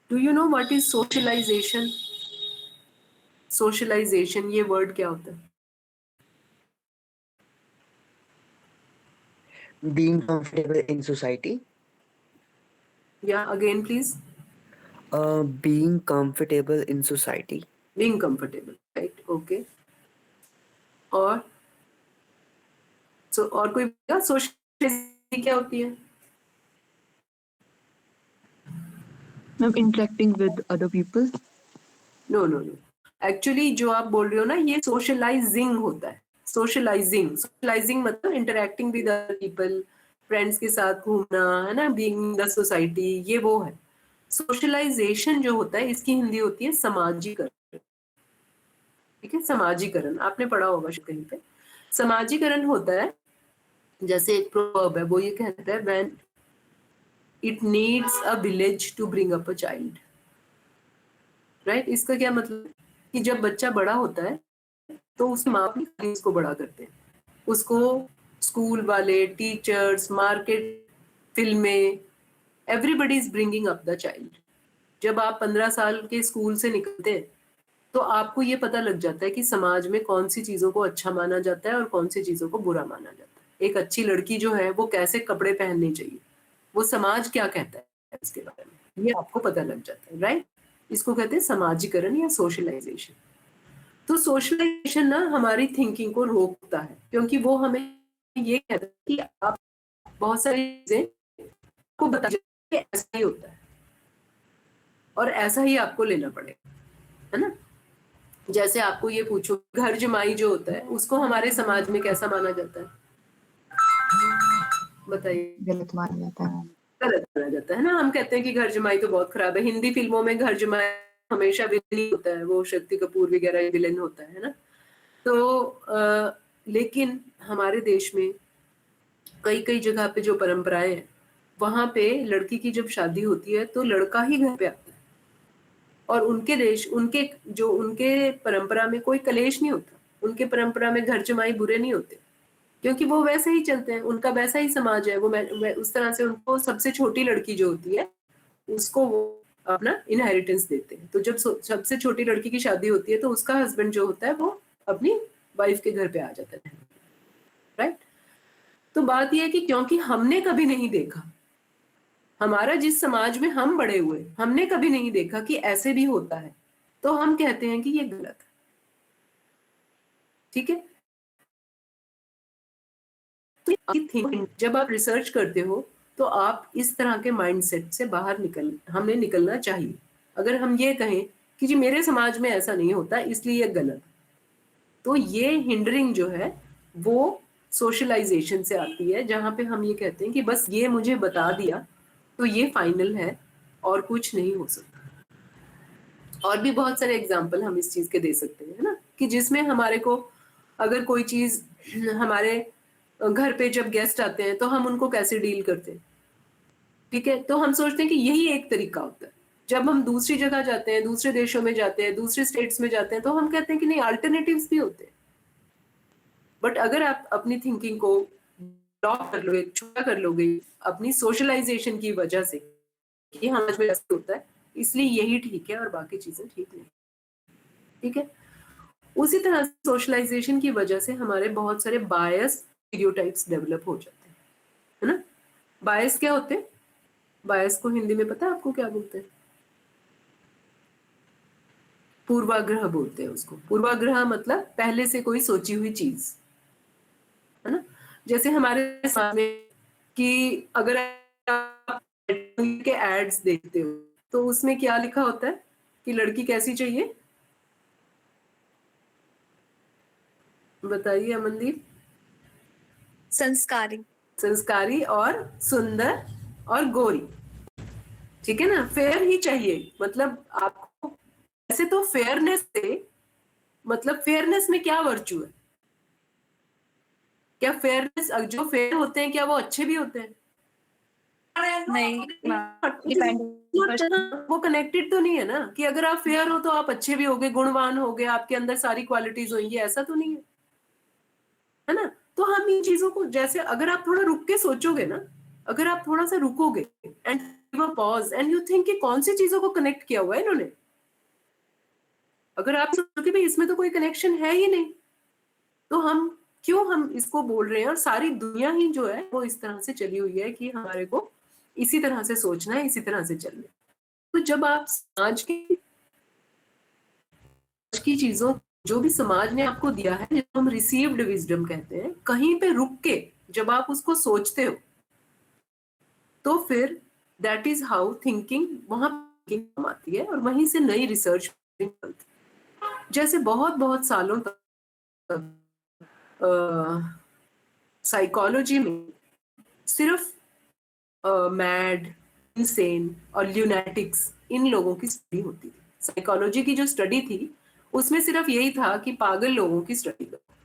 Do you know what is socialization? Socialization, ये word क्या होता है? Being comfortable in society. Yeah, again please. Being comfortable in society. Being comfortable, right? Okay. और और कोई socialization क्या होती है? Ma'am, interacting with other people. No. Actually जो आप बोल रहे हो ना, ये socializing होता है. Socializing मतलब interacting with other people, friends के साथ घूमना, है ना, being in the society, ये वो है. Socialization जो होता है, इसकी हिंदी होती है समाजीकरण. ठीक है? समाजीकरण आपने पढ़ा होगा कहीं पे. समाजीकरण होता है, जैसे एक proverb है, वो ये कहता है when it needs a village to bring up a child. Right? इसका क्या मतलब? कि जब बच्चा बड़ा होता है तो उसके माँ बाप उसको बड़ा करते हैं. उसको स्कूल वाले, टीचर्स, मार्केट, फिल्में, everybody is bringing up the child. जब आप 15 साल के स्कूल से निकलते हैं तो आपको ये पता लग जाता है कि समाज में कौन सी चीजों को अच्छा माना जाता है और कौन सी चीजों को बुरा माना जाता है. एक अच्छी लड़की जो है वो कैसे कपड़े पहनने चाहिए, वो समाज क्या कहता है इसके बारे में, ये आपको पता लग जाता है. राइट? इसको कहते हैं समाजीकरण या सोशलाइजेशन. तो सोशलाइजेशन ना हमारी थिंकिंग को रोकता है, क्योंकि वो हमें ये कहता है कि आप बहुत सारी चीजें को बता कि ऐसा ही होता है और ऐसा ही आपको लेना पड़ेगा, है ना? जैसे आपको ये पूछो, घर जमाई जो होता है उसको हमारे समाज में कैसा माना जाता है? बताइए. गलत माना जाता है. गलत माना जाता है ना. हम कहते हैं कि घर जमाई तो बहुत खराब है. हिंदी फिल्मों में घर जमाई हमेशा विलन होता है, वो शक्ति कपूर वगैरह विलन होता है ना. तो लेकिन हमारे देश में कई जगह पे जो परंपराएं हैं, वहां पे लड़की की जब शादी होती है तो लड़का ही घर पे आता है, और उनके परंपरा में कोई कलेश नहीं होता. उनके परंपरा में घर जमाई बुरे नहीं होते. क्योंकि वो वैसे ही चलते हैं, उनका वैसा ही समाज है, वो उस तरह से उनको सबसे छोटी लड़की जो होती है उसको वो अपना इनहेरिटेंस देते हैं। तो जब सबसे छोटी लड़की की शादी होती है तो उसका हस्बैंड जो होता है वो अपनी वाइफ के घर पे आ जाता है, राइट। तो बात यह है कि क्योंकि हमने कभी नहीं देखा, हमारा जिस समाज में हम बड़े हुए, हमने कभी नहीं देखा कि ऐसे भी होता है, तो हम कहते हैं कि ये गलत है। ठीक है, तो जब आप रिसर्च करते हो तो आप इस तरह के माइंडसेट से बाहर हमें निकलना चाहिए। अगर हम ये कहें कि जी मेरे समाज में ऐसा नहीं होता इसलिए ये गलत, तो ये हिंडरिंग जो है वो सोशलाइजेशन से आती है, जहां पे हम ये कहते हैं कि बस ये मुझे बता दिया तो ये फाइनल है और कुछ नहीं हो सकता। और भी बहुत सारे एग्जाम्पल हम इस चीज के दे सकते हैं, है ना, कि जिसमें हमारे को अगर कोई चीज, हमारे घर पे जब गेस्ट आते हैं तो हम उनको कैसे डील करते हैं, ठीक है, तो हम सोचते हैं कि यही एक तरीका होता है। जब हम दूसरी जगह जाते हैं, दूसरे देशों में जाते हैं, दूसरे स्टेट्स में जाते हैं, तो हम कहते हैं कि नहीं, अल्टरनेटिव्स भी होते हैं। बट अगर आप अपनी थिंकिंग को ब्लॉक कर लोगे, छोटा कर लोगे अपनी सोशलाइजेशन की वजह से कि हमारे में ऐसा होता है इसलिए यही ठीक है और बाकी चीजें ठीक नहीं, ठीक है, उसी तरह सोशलाइजेशन की वजह से हमारे बहुत सारे बायस स्टीरियोटाइप्स डेवलप हो जाते हैं, है ना। बायस क्या होते हैं? बायस को हिंदी में पता है आपको क्या बोलते हैं? पूर्वाग्रह बोलते हैं उसको। पूर्वाग्रह मतलब पहले से कोई सोची हुई चीज, है ना। जैसे हमारे समाज में कि अगर आप के एड्स देखते हो तो उसमें क्या लिखा होता है कि लड़की कैसी चाहिए? बताइए अमनदीप। संस्कारी। संस्कारी और सुंदर और गोरी, ठीक है ना, फेयर ही चाहिए। मतलब आपको ऐसे तो फेयरनेस से मतलब फेयरनेस में क्या वर्चू है? क्या फेयरनेस, जो फेयर होते हैं क्या वो अच्छे भी होते हैं? नहीं, वो कनेक्टेड तो नहीं है ना कि अगर आप फेयर हो तो आप अच्छे भी होगे, गुणवान होगे, आपके अंदर सारी क्वालिटीज होंगी, ऐसा तो नहीं है ना। तो हम इन चीजों को, जैसे अगर आप थोड़ा रुक के सोचोगे ना, अगर आप थोड़ा सा रुकोगे and pause and you think कि कौन सी चीजों को कनेक्ट किया हुआ है इन्होंने, अगर आप सोचोगे भाई इसमें तो कोई कनेक्शन है ही नहीं, तो हम इसको बोल रहे हैं। और सारी दुनिया ही जो है वो इस तरह से चली हुई है कि हमारे को इसी तरह से सोचना है, इसी तरह से चलना है। तो जब आप समाज की चीजों, जो भी समाज ने आपको दिया है, जिसको हम रिसीव्ड विजडम कहते हैं, कहीं पे रुक के जब आप उसको सोचते हो तो फिर दैट इज हाउ थिंकिंग वहां आती है और वहीं से नई रिसर्च निकलती है। जैसे बहुत सालों तक साइकोलॉजी में सिर्फ मैड, इनसेन और ल्यूनेटिक्स, इन लोगों की स्टडी होती थी। साइकोलॉजी की जो स्टडी थी उसमें सिर्फ यही था कि पागल लोगों की स्टडी करो,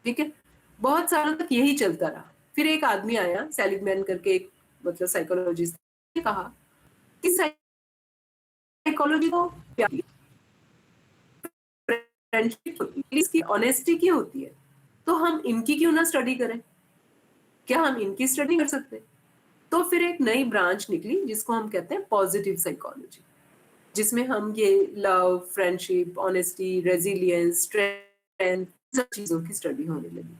ठीक है, बहुत सालों तक यही चलता रहा। फिर एक आदमी आया, सेलिगमैन करके, एक मतलब साइकोलॉजिस्ट, ने कहा कि साइकोलॉजी को क्या फ्रेंडशिप होती है, इसकी ऑनेस्टी की होती है, तो हम इनकी क्यों ना स्टडी करें? क्या हम इनकी स्टडी कर सकते? तो फिर एक नई ब्रांच निकली जिसको हम कहते हैं पॉजिटिव साइकोलॉजी, जिसमें हम ये love, friendship, honesty, resilience, strength, सब चीजों की स्टडी होने लगी,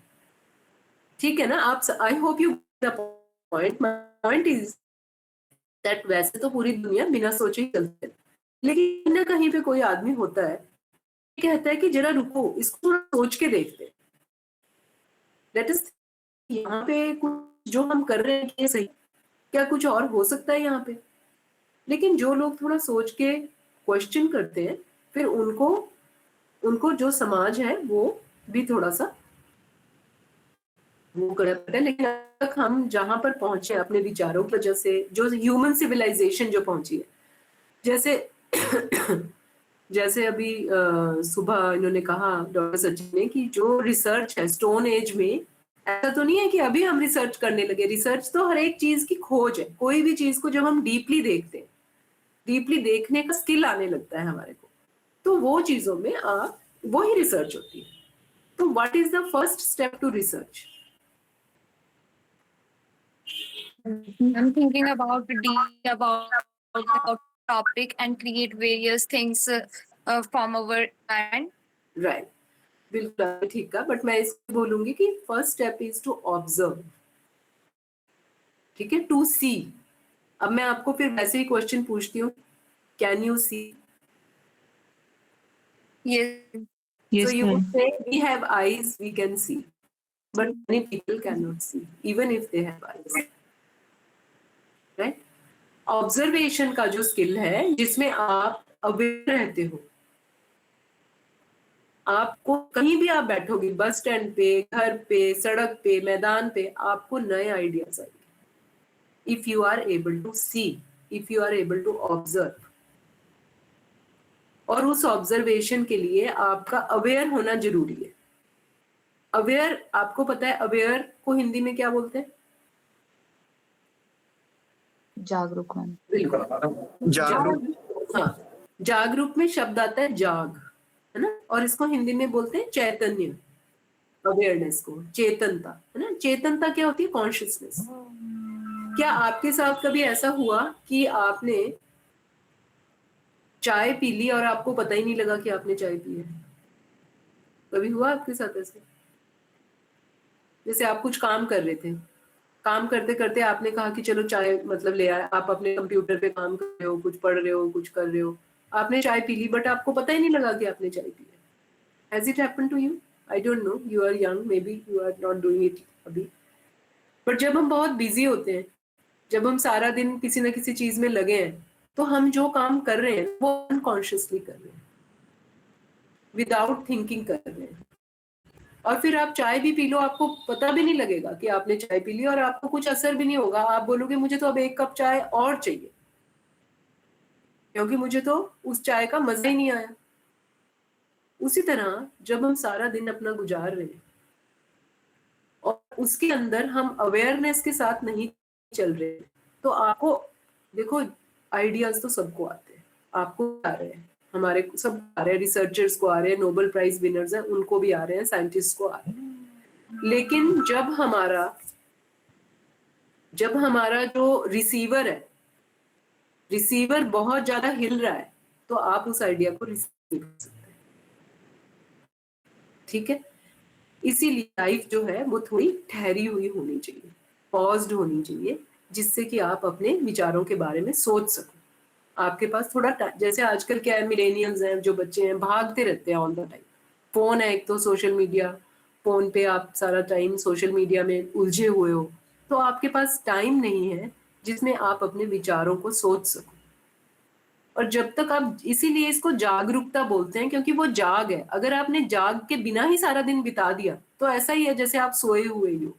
ठीक है ना। आप, आई hope you the point. My point is that वैसे तो पूरी दुनिया बिना सोचे ही चलती है, लेकिन ना कहीं पे कोई आदमी होता है कहता है कि जरा रुको, इसको सोच के देखते हैं, दैट इज यहाँ पे कुछ जो हम कर रहे हैं कि सही, क्या कुछ और हो सकता है यहाँ पे? लेकिन जो लोग थोड़ा सोच के क्वेश्चन करते हैं, फिर उनको जो समाज है वो भी थोड़ा सा वो करता है। लेकिन अब तक हम जहां पर पहुंचे अपने विचारों की वजह से, जो ह्यूमन सिविलाइजेशन जो पहुंची है, जैसे अभी सुबह इन्होंने कहा, डॉक्टर सचिन ने, कि जो रिसर्च है स्टोन एज में, ऐसा तो नहीं है कि अभी हम रिसर्च करने लगे। रिसर्च तो हर एक चीज की खोज है। कोई भी चीज को जब हम डीपली देखते हैं, डीपली देखने का स्किल आने लगता है हमारे को, तो वो चीजों में वो ही रिसर्च होती है। तो what is the first step to research? I'm thinking about the topic and create various things from our mind. Right, बिल्कुल आपने ठीक कहा, बट मैं इसको बोलूंगी कि first step is to observe, ठीक है, टू सी। अब मैं आपको फिर वैसे ही क्वेश्चन पूछती हूँ, can you see? Yes. So you would say we have eyes, we can see, but many people cannot see, even if they have eyes. Right? Observation का जो स्किल है, जिसमें आप अवेयर रहते हो, आपको कहीं भी आप बैठोगे, बस स्टैंड पे, घर पे, सड़क पे, मैदान पे, आपको नए आइडियाज आएंगे। If you are able to see, if you are able to observe, और उस ऑब्जर्वेशन के लिए आपका अवेयर होना जरूरी है। अवेयर, आपको पता है अवेयर को हिंदी में क्या बोलते हैं? जागरूक मन। बिल्कुल, जागरूक। हाँ, जागरूक में शब्द आता है जाग, है ना, और इसको हिंदी में बोलते हैं चैतन्य। अवेयरनेस को चेतनता, है ना। चेतनता क्या होती है? कॉन्शियसनेस। क्या आपके साथ कभी ऐसा हुआ कि आपने चाय पी ली और आपको पता ही नहीं लगा कि आपने चाय पी है? कभी हुआ आपके साथ ऐसे? जैसे आप कुछ काम कर रहे थे, काम करते करते आपने कहा कि चलो चाय मतलब ले आए, आप अपने कंप्यूटर पे काम कर रहे हो, कुछ पढ़ रहे हो, कुछ कर रहे हो, आपने चाय पी ली, बट आपको पता ही नहीं लगा कि आपने चाय पी है। Has it happened to you? I don't know, you are young, maybe you are not doing it अभी, बट जब हम बहुत बिजी होते हैं, जब हम सारा दिन किसी ना किसी चीज में लगे हैं, तो हम जो काम कर रहे हैं वो अनकॉन्शियसली कर रहे हैं, विदाउट थिंकिंग कर रहे हैं, और फिर आप चाय भी पी लो, आपको पता भी नहीं लगेगा कि आपने चाय पी ली, और आपको कुछ असर भी नहीं होगा। आप बोलोगे मुझे तो अब एक कप चाय और चाहिए, क्योंकि मुझे तो उस चाय का मजा ही नहीं आया। उसी तरह जब हम सारा दिन अपना गुजार रहे हैं और उसके अंदर हम अवेयरनेस के साथ नहीं चल रहे, तो आपको देखो, आइडियाज तो सबको आते हैं, आपको आ रहे हैं, हमारे सब आ रहे हैं, रिसर्चर्स को आ रहे हैं, नोबेल प्राइज विनर्स हैं उनको भी आ रहे हैं, साइंटिस्ट को आ रहे हैं। लेकिन जब हमारा जो रिसीवर है, रिसीवर बहुत ज्यादा हिल रहा है, तो आप उस आइडिया को रिसीव कर सकते हैं, ठीक है। इसीलिए लाइफ जो है वो थोड़ी ठहरी हुई होनी चाहिए, पॉज्ड होनी चाहिए, जिससे कि आप अपने विचारों के बारे में सोच सको। आपके पास थोड़ा जैसे आजकल क्या है, मिलेनियल्स हैं, जो बच्चे हैं, भागते रहते हैं ऑल द टाइम। फोन है एक तो, सोशल मीडिया, फोन पे आप सारा टाइम सोशल मीडिया में उलझे हुए हो, तो आपके पास टाइम नहीं है जिसमें आप अपने विचारों को सोच सको। और जब तक आप, इसीलिए इसको जागरूकता बोलते हैं, क्योंकि वो जाग है। अगर आपने जाग के बिना ही सारा दिन बिता दिया, तो ऐसा ही है जैसे आप सोए हुए ही हो,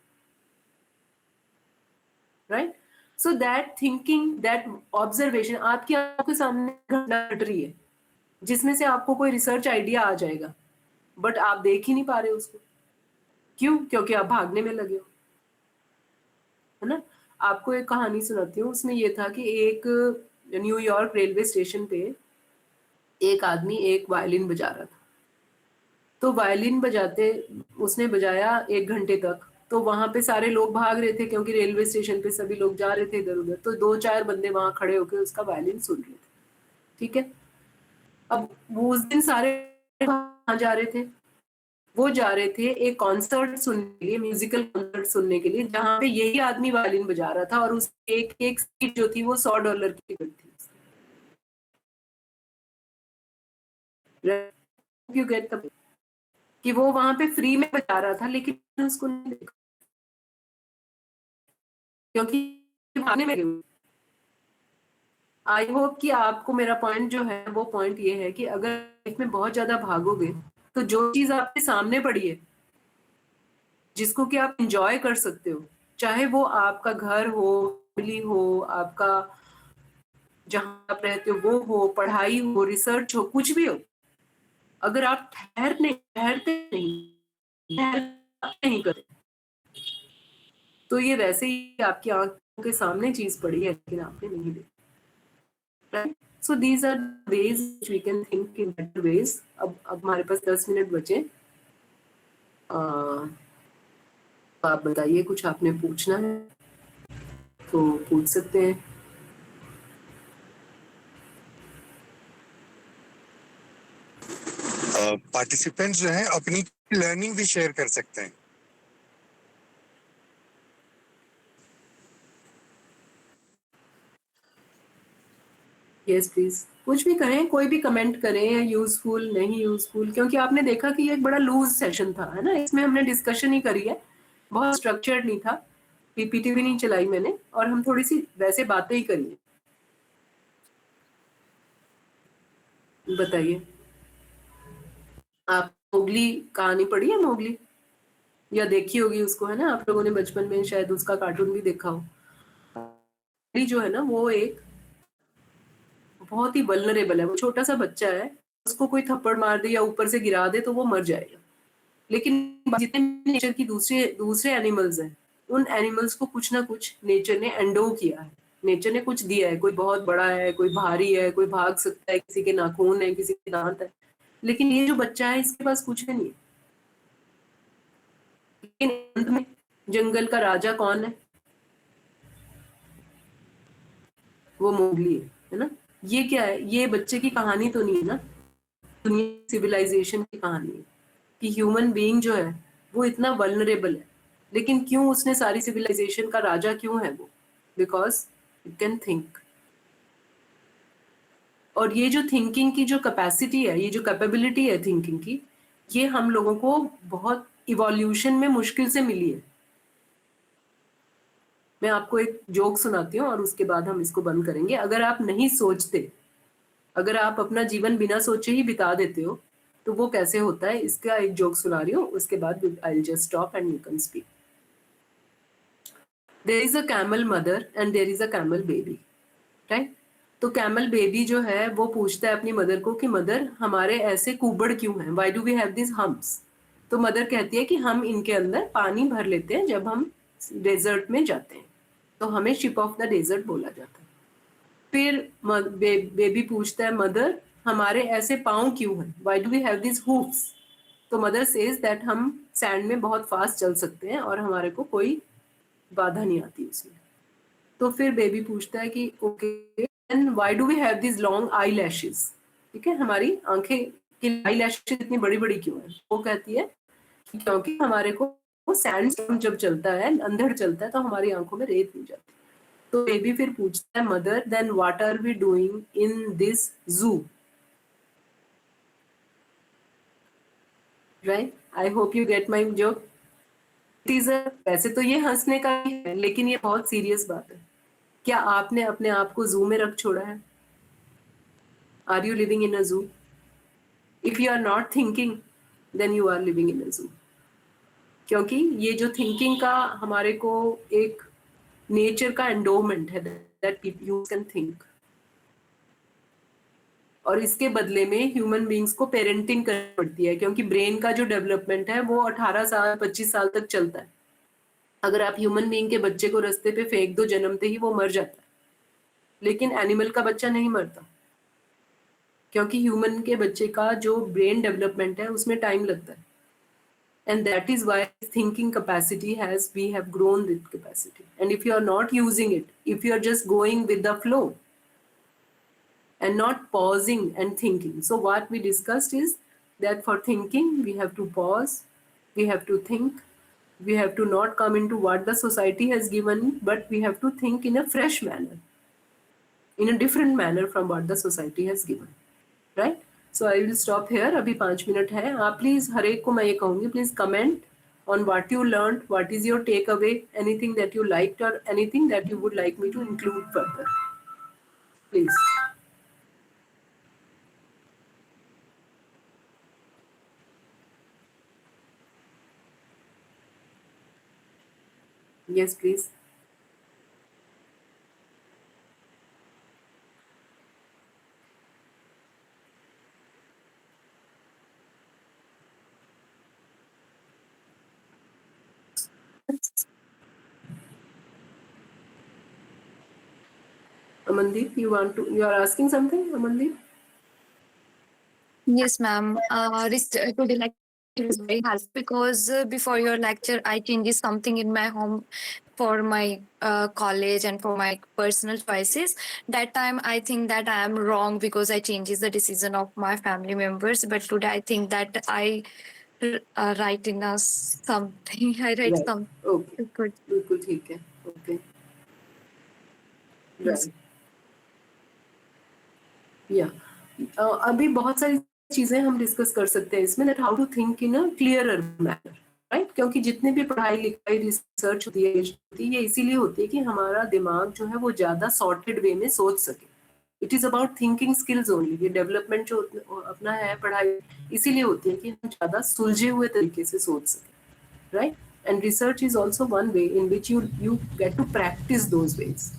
right. So that thinking, that observation, आपकी आंखों के सामने घटना घट रही है जिसमें से आपको कोई रिसर्च आइडिया आ जाएगा, बट आप देख ही नहीं पा रहे उसको। क्यों? क्योंकि आप भागने में लगे हो, है ना। आपको एक कहानी सुनाती हूँ। उसमें ये था कि एक न्यूयॉर्क रेलवे स्टेशन पे एक आदमी एक वायलिन बजा रहा था। तो वायलिन बजाते, उसने बजाया 1 घंटे तक, तो वहां पे सारे लोग भाग रहे थे, क्योंकि रेलवे स्टेशन पे सभी लोग जा रहे थे इधर उधर। तो 2-4 बंदे वहां खड़े होकर उसका वायलिन सुन रहे थे, ठीक है। अब वो उस दिन सारे वहां जा रहे थे, वो जा रहे थे एक कॉन्सर्ट सुनने के लिए, म्यूजिकल कॉन्सर्ट सुनने के लिए, जहां पे यही आदमी वायलिन बजा रहा था, और उस एक एक सीट जो थी वो $100 की टिकट थी। You get the point? कि वो वहां पे फ्री में बजा रहा था, लेकिन उसको नहीं देखा, क्योंकि भागने में। आई होप कि आपको मेरा पॉइंट जो है, वो पॉइंट ये है कि अगर लाइफ में बहुत ज्यादा भागोगे, तो जो चीज आपके सामने पड़ी है, जिसको कि आप एंजॉय कर सकते हो, चाहे वो आपका घर हो, फैमिली हो, आपका जहां आप रहते हो वो हो, पढ़ाई हो, रिसर्च हो, कुछ भी हो, अगर आप ठहरते नहीं करते, तो ये वैसे ही आपकी आंखों के सामने चीज पड़ी है, लेकिन आपने नहीं देखी, right. So these are ways we can think in better ways. अब हमारे पास 10 मिनट बचे। आप बताइए, कुछ आपने पूछना है? तो पूछ सकते हैं। पार्टिसिपेंट्स जो हैं अपनी लर्निंग भी शेयर कर सकते हैं। यस प्लीज, कुछ भी कहें, कोई भी कमेंट करें, यूजफुल नहीं यूजफुल, क्योंकि आपने देखा कि ये एक बड़ा लूज सेशन था, है ना। इसमें हमने डिस्कशन ही करी है, बहुत स्ट्रक्चर्ड नहीं था, पीपीटी भी नहीं चलाई मैंने, और हम थोड़ी सी वैसे बातें ही करी। बताइए, आप मोगली कहानी पढ़ी है? मोगली या देखी होगी उसको, है ना, आप लोगों ने बचपन में शायद उसका कार्टून भी देखा हो। जो है ना, वो एक बहुत ही वल्नरेबल है, वो छोटा सा बच्चा है, उसको कोई थप्पड़ मार दे या ऊपर से गिरा दे तो वो मर जाएगा। लेकिन जितने नेचर की दूसरे एनिमल्स हैं, उन एनिमल्स को कुछ ना कुछ नेचर ने एंडो किया है, नेचर ने कुछ दिया है, कोई बहुत बड़ा है, कोई भारी है, कोई भाग सकता है, किसी के नाखून है, किसी के दांत है। लेकिन ये जो बच्चा है, इसके पास कुछ भी नहीं है। लेकिन अंत में जंगल का राजा कौन है? वो मोगली है ना। ये क्या है? ये बच्चे की कहानी तो नहीं है ना, दुनिया सिविलाइजेशन की कहानी है कि ह्यूमन बीइंग जो है वो इतना वल्नरेबल है। लेकिन क्यों उसने सारी सिविलाइजेशन का राजा क्यों है वो? Because you can think. और ये जो थिंकिंग की जो कैपेसिटी है, ये जो कैपेबिलिटी है थिंकिंग की, ये हम लोगों को बहुत इवोल्यूशन में मुश्किल से मिली है। मैं आपको एक जोक सुनाती हूँ और उसके बाद हम इसको बंद करेंगे। अगर आप नहीं सोचते, अगर आप अपना जीवन बिना सोचे ही बिता देते हो, तो वो कैसे होता है, इसका एक जोक सुना रही हूँ, उसके बाद I will just stop and you can speak. There is a camel mother and there is a camel baby, right. तो कैमल बेबी जो है वो पूछता है अपनी मदर को कि मदर, हमारे ऐसे कुबड़ क्यों हैं, why do we have this humps? तो मदर कहती है कि हम इनके अंदर पानी भर लेते हैं जब हम डेजर्ट में जाते हैं, तो हमें शिप ऑफ द डेजर्ट बोला जाता है। फिर बेबी पूछता है, मदर हमारे ऐसे पाँव क्यों हैं, why do we have this hoofs? तो मदर सेज दैट हम सैंड में बहुत फास्ट चल सकते हैं और हमारे को कोई बाधा नहीं आती उसमें। तो फिर बेबी पूछता है कि okay, and why do we have this long eyelashes? ठीक है, हमारी आंखें की आई लैशेस इतनी बड़ी बड़ी क्यों है? वो कहती है क्योंकि हमारे को सैंड जब चलता है, अंधड़ चलता है, तो हमारी आंखों में रेत नहीं जाती। तो बेबी फिर पूछता है, mother then what are we doing in this zoo? Right, I hope you get my joke. वैसे तो ये हंसने का ही है, लेकिन ये बहुत सीरियस बात है। क्या आपने अपने आप को जू में रख छोड़ा है? Are you living in a zoo? If you are not thinking, then you are living in a zoo. क्योंकि ये जो थिंकिंग का हमारे को एक नेचर का एंडोमेंट है, दैट यू कैन थिंक, और इसके बदले में ह्यूमन बीइंग्स को पेरेंटिंग करनी पड़ती है, क्योंकि ब्रेन का जो डेवलपमेंट है वो 18 साल 25 साल तक चलता है। अगर आप ह्यूमन बीइंग के बच्चे को रास्ते पे फेंक दो, जन्मते ही वो मर जाता है। लेकिन एनिमल का बच्चा नहीं मरता, क्योंकि ह्यूमन के बच्चे का जो ब्रेन डेवलपमेंट है उसमें टाइम लगता है। And that is why thinking capacity we have grown with capacity. And if you are not using it, if you are just going with the flow and not pausing and thinking. So what we discussed is that for thinking, we have to pause, we have to think, we have to not come into what the society has given, but we have to think in a fresh manner, in a different manner from what the society has given, right? So I will stop here. अभी 5 मिनट है। आप प्लीज हर एक को मैं ये कहूँगी, please comment on what you learned, what is your takeaway, anything that you liked or anything that you would like me to include further, please. Yes, please. Amandeep, you are asking something, Amandeep? Yes, ma'am. Today lecture is very helpful because before your lecture, I changed something in my home for my college and for my personal choices. That time I think that I am wrong because I changes the decision of my family members. But today I think that I write in a something. I write Right. something Okay. good. बिल्कुल ठीक है. Okay. Yes. Right. Yeah. अभी बहुत सारी चीजें हम डिस्कस कर सकते हैं इसमें, that how to think in a clearer manner, right? क्योंकि जितने भी पढ़ाई लिखाई रिसर्च होती है ये इसीलिए होती है कि हमारा दिमाग जो है वो ज्यादा सॉर्टेड वे में सोच सके. It is about thinking skills only. ये डेवलपमेंट जो अपना है पढ़ाई इसीलिए होती है कि हम ज्यादा सुलझे हुए तरीके से सोच सके, right? And research is also one way in which you get to practise those ways.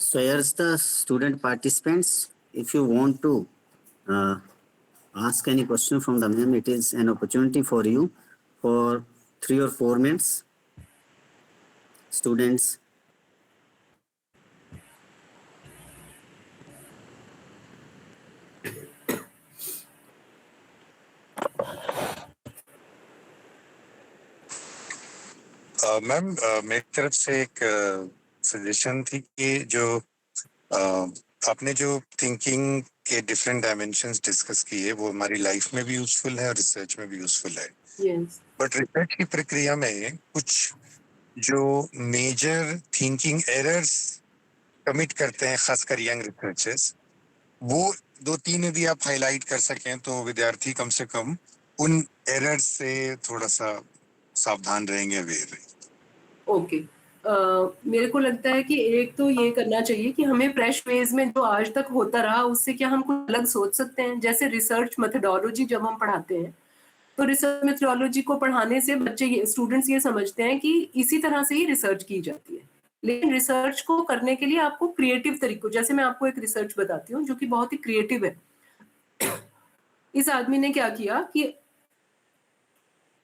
So here's the student participants. If you want to ask any question from the ma'am, it is an opportunity for you for 3 or 4 minutes. Students. Ma'am मेरी तरफ से एक सजेशन थी कि जो आपने जो थिंकिंग के डिफरेंट डायमेंशंस डिस्कस किए वो हमारी लाइफ में भी यूजफुल है और रिसर्च में भी यूजफुल है. Yes. बट रिसर्च की प्रक्रिया में कुछ जो मेजर थिंकिंग एरर्स कमिट करते हैं खासकर यंग रिसर्चर्स, वो 2-3 यदि आप हाईलाइट कर सकें तो विद्यार्थी कम से कम उन एरर्स से थोड़ा सा सावधान रहेंगे, अवेयर रहेंगे. ओके. मेरे को लगता है कि एक तो ये करना चाहिए कि हमें फ्रेश वेज में जो आज तक होता रहा उससे क्या हम कुछ अलग सोच सकते हैं. जैसे रिसर्च मेथोडोलॉजी जब हम पढ़ाते हैं तो रिसर्च मेथोडोलॉजी को पढ़ाने से बच्चे स्टूडेंट्स ये समझते हैं कि इसी तरह से ही रिसर्च की जाती है. लेकिन रिसर्च को करने के लिए आपको क्रिएटिव तरीकों, जैसे मैं आपको एक रिसर्च बताती हूँ जो कि बहुत ही क्रिएटिव है. इस आदमी ने क्या किया कि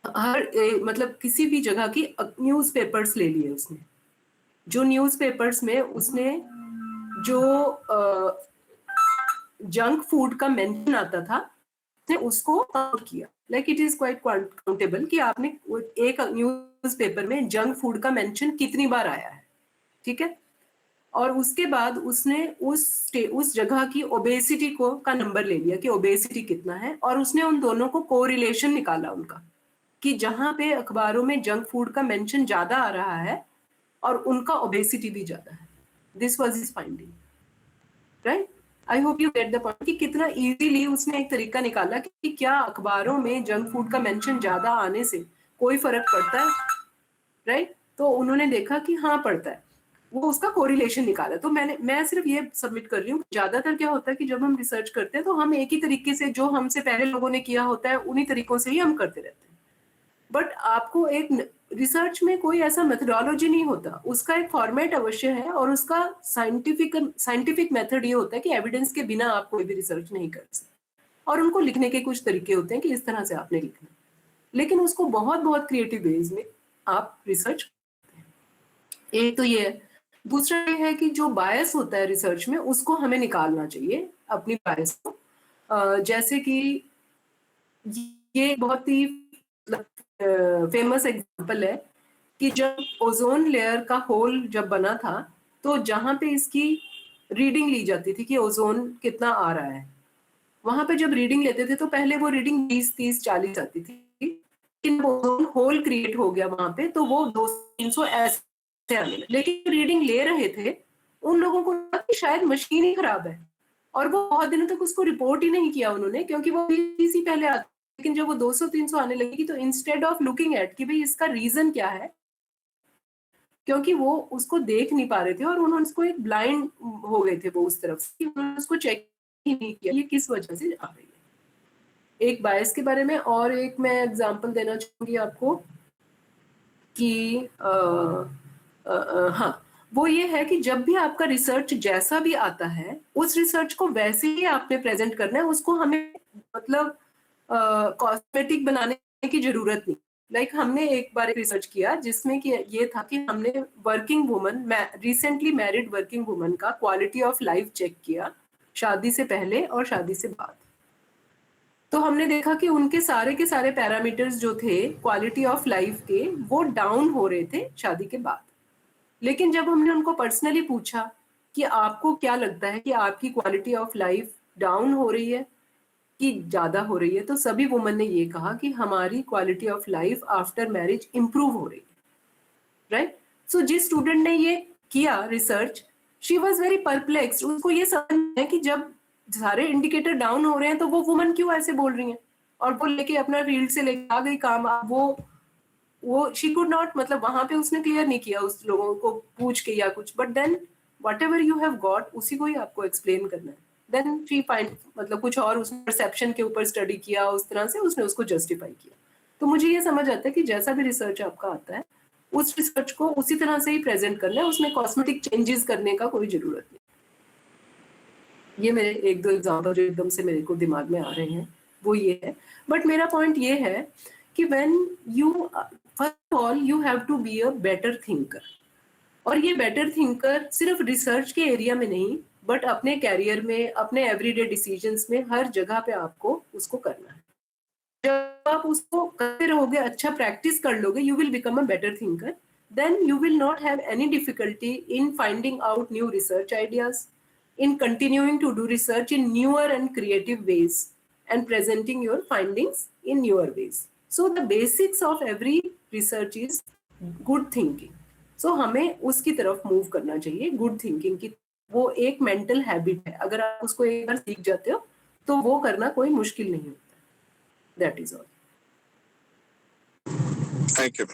मतलब किसी भी जगह की न्यूज़पेपर्स ले लिए उसने. जो न्यूज़पेपर्स में उसने जो जंक फूड का मेंशन आता था उसको काउंट किया. Like it is quite countable कि आपने एक न्यूज़पेपर में जंक फूड का मेंशन कितनी बार आया है, ठीक है. और उसके बाद उसने उस जगह की ओबेसिटी का नंबर ले लिया कि ओबेसिटी कितना है, और उसने उन दोनों को कोरिलेशन निकाला उनका कि जहां पे अखबारों में जंक फूड का मेंशन ज्यादा आ रहा है और उनका ओबेसिटी भी ज्यादा है. This was his finding, right? I hope you get the point कि कितना इजीली उसने एक तरीका निकाला कि क्या अखबारों में जंक फूड का मेंशन ज्यादा आने से कोई फर्क पड़ता है, राइट? तो उन्होंने देखा कि हाँ पड़ता है. वो उसका कोरिलेशन निकाला. तो मैं सिर्फ ये सबमिट कर रही हूँ. ज्यादातर क्या होता है कि जब हम रिसर्च करते हैं तो हम एक ही तरीके से जो हमसे पहले लोगों ने किया होता है उन्हीं तरीकों से ही हम करते रहते हैं. बट आपको एक रिसर्च में कोई ऐसा मेथोडोलॉजी नहीं होता, उसका एक फॉर्मेट अवश्य है और उसका साइंटिफिक मेथड ये होता है कि एविडेंस के बिना आप कोई भी रिसर्च नहीं कर सकते. और उनको लिखने के कुछ तरीके होते हैं कि इस तरह से आपने लिखना, लेकिन उसको बहुत बहुत क्रिएटिव वेज में आप रिसर्च करते हैं. एक तो ये है. दूसरा ये है कि जो बायस होता है रिसर्च में उसको हमें निकालना चाहिए, अपनी बायस को. जैसे कि ये बहुत ही फेमस एग्जांपल है कि जब ओजोन लेयर का होल जब बना था तो जहां पे इसकी रीडिंग ली जाती थी कि ओजोन कितना आ रहा है, वहां पे जब रीडिंग लेते थे तो पहले वो रीडिंग 20-30-40 आती थी. लेकिन ओजोन होल क्रिएट हो गया वहां पे तो वो 200-300 ऐसे आने लगे. लेकिन रीडिंग ले रहे थे उन लोगों को लगा कि शायद मशीन ही खराब है, और वो बहुत दिनों तक उसको रिपोर्ट ही नहीं किया उन्होंने, क्योंकि वो 20 ही पहले आती. लेकिन जब वो 200-300 आने लगेगी तो इंस्टेड ऑफ लुकिंग एट कि भाई इसका रीजन क्या है, क्योंकि वो उसको देख नहीं पा रहे थे और उन्होंने उसको एक ब्लाइंड हो गए थे वो उस तरफ से, उन्होंने उसको चेक ही नहीं किया ये किस वजह से आ रही है. एक बायस के बारे में और एक मैं एग्जांपल देना चाहूंगी आपको कि हाँ, वो ये है कि जब भी आपका रिसर्च जैसा भी आता है उस रिसर्च को वैसे ही आपने प्रेजेंट करना है. उसको हमें मतलब कॉस्मेटिक बनाने की जरूरत नहीं. लाइक हमने एक बार रिसर्च किया जिसमें कि ये था कि हमने working woman, recently married working woman का क्वालिटी ऑफ लाइफ चेक किया, शादी से पहले और शादी से बाद. तो हमने देखा कि उनके सारे के सारे पैरामीटर्स जो थे क्वालिटी ऑफ लाइफ के, वो डाउन हो रहे थे शादी के बाद। लेकिन जब हमने उनको पर्सनली पूछा कि आपको क्या लगता है कि आपकी क्वालिटी ऑफ लाइफ डाउन हो रही है कि ज्यादा हो रही है, तो सभी वुमन ने ये कहा कि हमारी quality of life after marriage improve हो रही है, राइट। सो जिस स्टूडेंट ने ये किया research, she was very perplexed. उसको ये समझ है कि जब सारे इंडिकेटर डाउन हो रहे हैं तो वो वुमन क्यों ऐसे बोल रही हैं, और वो लेके अपना फील्ड से लेके आ गई काम। वो शी कुड नॉट, मतलब वहां पे उसने क्लियर नहीं किया उस लोगों को पूछ के या कुछ, but then whatever you have got उसी को ही आपको एक्सप्लेन करना है। देन शी फाइंड, मतलब कुछ और उसने परसेप्शन के ऊपर स्टडी किया, उस तरह से उसने उसको जस्टिफाई किया। तो मुझे ये समझ आता है कि जैसा भी रिसर्च आपका आता है, उस रिसर्च को उसी तरह से ही प्रेजेंट करना है, उसमें कॉस्मेटिक चेंजेस करने का कोई जरूरत नहीं। ये मेरे एक दो एग्जाम्पल जो एकदम से मेरे को दिमाग में आ रहे हैं वो ये है। बट मेरा पॉइंट ये है कि when you, first of all you have to be a better thinker. और ये बेटर थिंकर सिर्फ रिसर्च के एरिया में नहीं, बट अपने कैरियर में, अपने एवरीडे डिसीजंस में, हर जगह पे आपको उसको करना है। जब आप उसको करते रहोगे, अच्छा प्रैक्टिस कर लोगे, you will become a better thinker. Then you will not have any difficulty in finding out new research ideas, in continuing to do research in newer and creative ways and presenting your findings in newer ways. So the basics of every research is good thinking. So हमें उसकी तरफ मूव करना चाहिए, गुड थिंकिंग की। वो एक मेंटल हैबिट है, अगर आप उसको एक बार सीख जाते हो तो वो करना कोई मुश्किल नहीं होता। That is all. Thank you.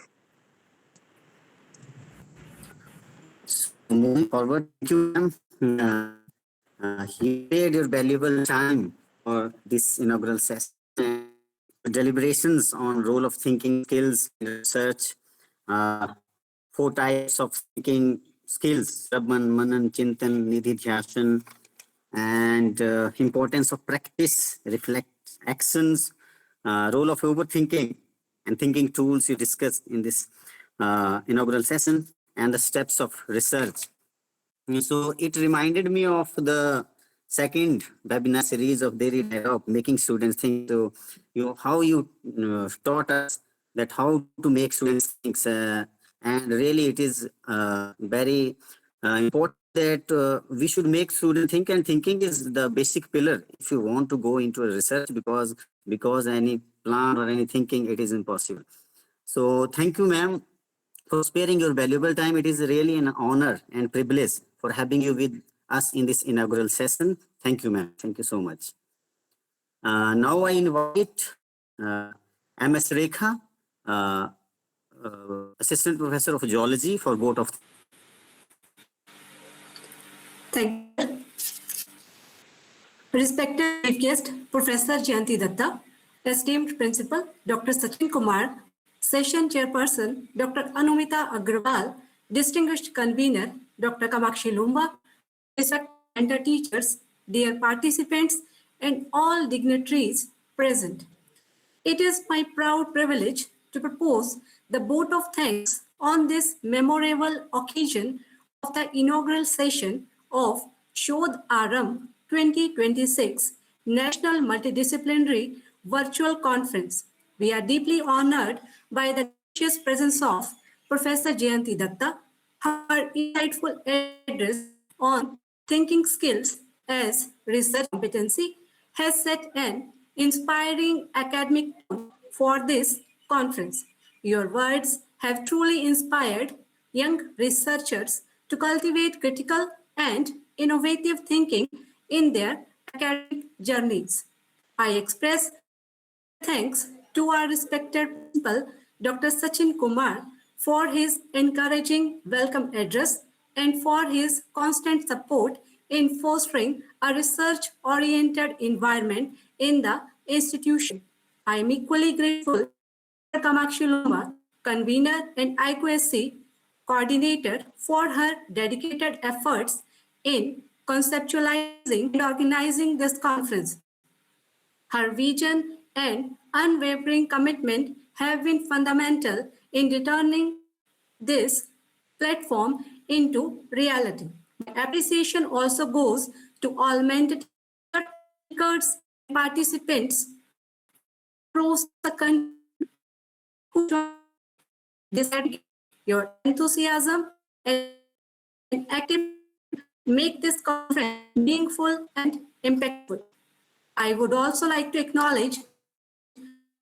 Moving forward, thank you, ma'am. You paid your valuable time for this inaugural session. Deliberations on role of thinking skills in research. 4 types of thinking skills: Shravan, Manan, Chintan, Nidhi, Dhyasan, and importance of practice, reflect actions, role of overthinking, and thinking tools you discussed in this inaugural session, and the steps of research. So it reminded me of the second webinar series of Dairy Dialogue, making students think. So how you taught us that how to make students think, and really it is very important that we should make students think, and thinking is the basic pillar if you want to go into a research, because any plan or any thinking, it is impossible. So thank you, ma'am, for sparing your valuable time. It is really an honor and privilege for having you with us in this inaugural session. Thank you, ma'am. Thank you so much. Now I invite MS Rekha, Assistant Professor of Geology, for vote of. Thank you. Respected Chief Guest, Professor Jayanti Datta, esteemed Principal, Dr. Sachin Kumar, Session Chairperson, Dr. Anumita Agrawal, Distinguished Convener, Dr. Kamakshi Lumba, respected teachers, dear participants, and all dignitaries present. It is my proud privilege to propose the vote of thanks on this memorable occasion of the inaugural session of Shodh Aram 2026 National Multidisciplinary Virtual Conference. We are deeply honored by the gracious presence of Professor Jayanti Datta. Her insightful address on thinking skills as research competency has set an inspiring academic tone for this conference. Your words have truly inspired young researchers to cultivate critical and innovative thinking in their academic journeys. I express thanks to our respected principal, Dr. Sachin Kumar, for his encouraging welcome address and for his constant support in fostering a research-oriented environment in the institution. I am equally grateful to Dr. Kamakshi Lumba, convener and IQSC coordinator, for her dedicated efforts in conceptualizing and organizing this conference. Her vision and unwavering commitment have been fundamental in turning this platform into reality. My appreciation also goes to all mentors, speakers, and participants across the country who decided your enthusiasm and active make this conference meaningful and impactful. I would also like to acknowledge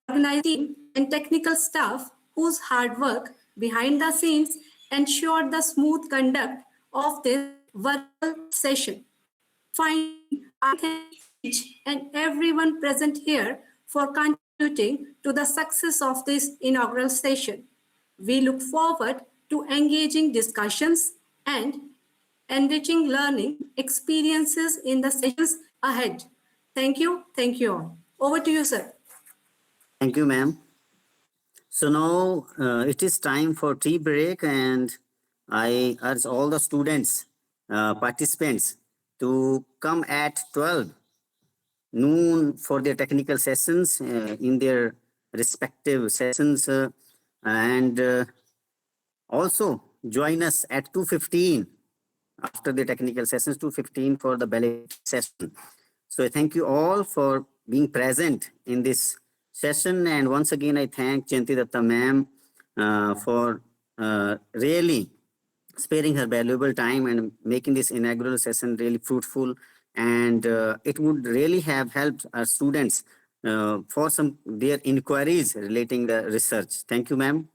organizing team and technical staff whose hard work behind the scenes ensured the smooth conduct of this virtual session. Finally, I thank each and everyone present here for contributing to the success of this inaugural session. We look forward to engaging discussions and enriching learning experiences in the sessions ahead. Thank you. Thank you all. Over to you, sir. Thank you, ma'am. So now it is time for tea break, and I urge all the students, participants to come at 12 noon for their technical sessions in their respective sessions, and also join us at 2:15 after the technical sessions, 2:15 for the ballet session. So I thank you all for being present in this session, and once again I thank Jayanti Datta ma'am for really sparing her valuable time and making this inaugural session really fruitful, and it would really have helped our students for some their inquiries relating the research. Thank you, ma'am.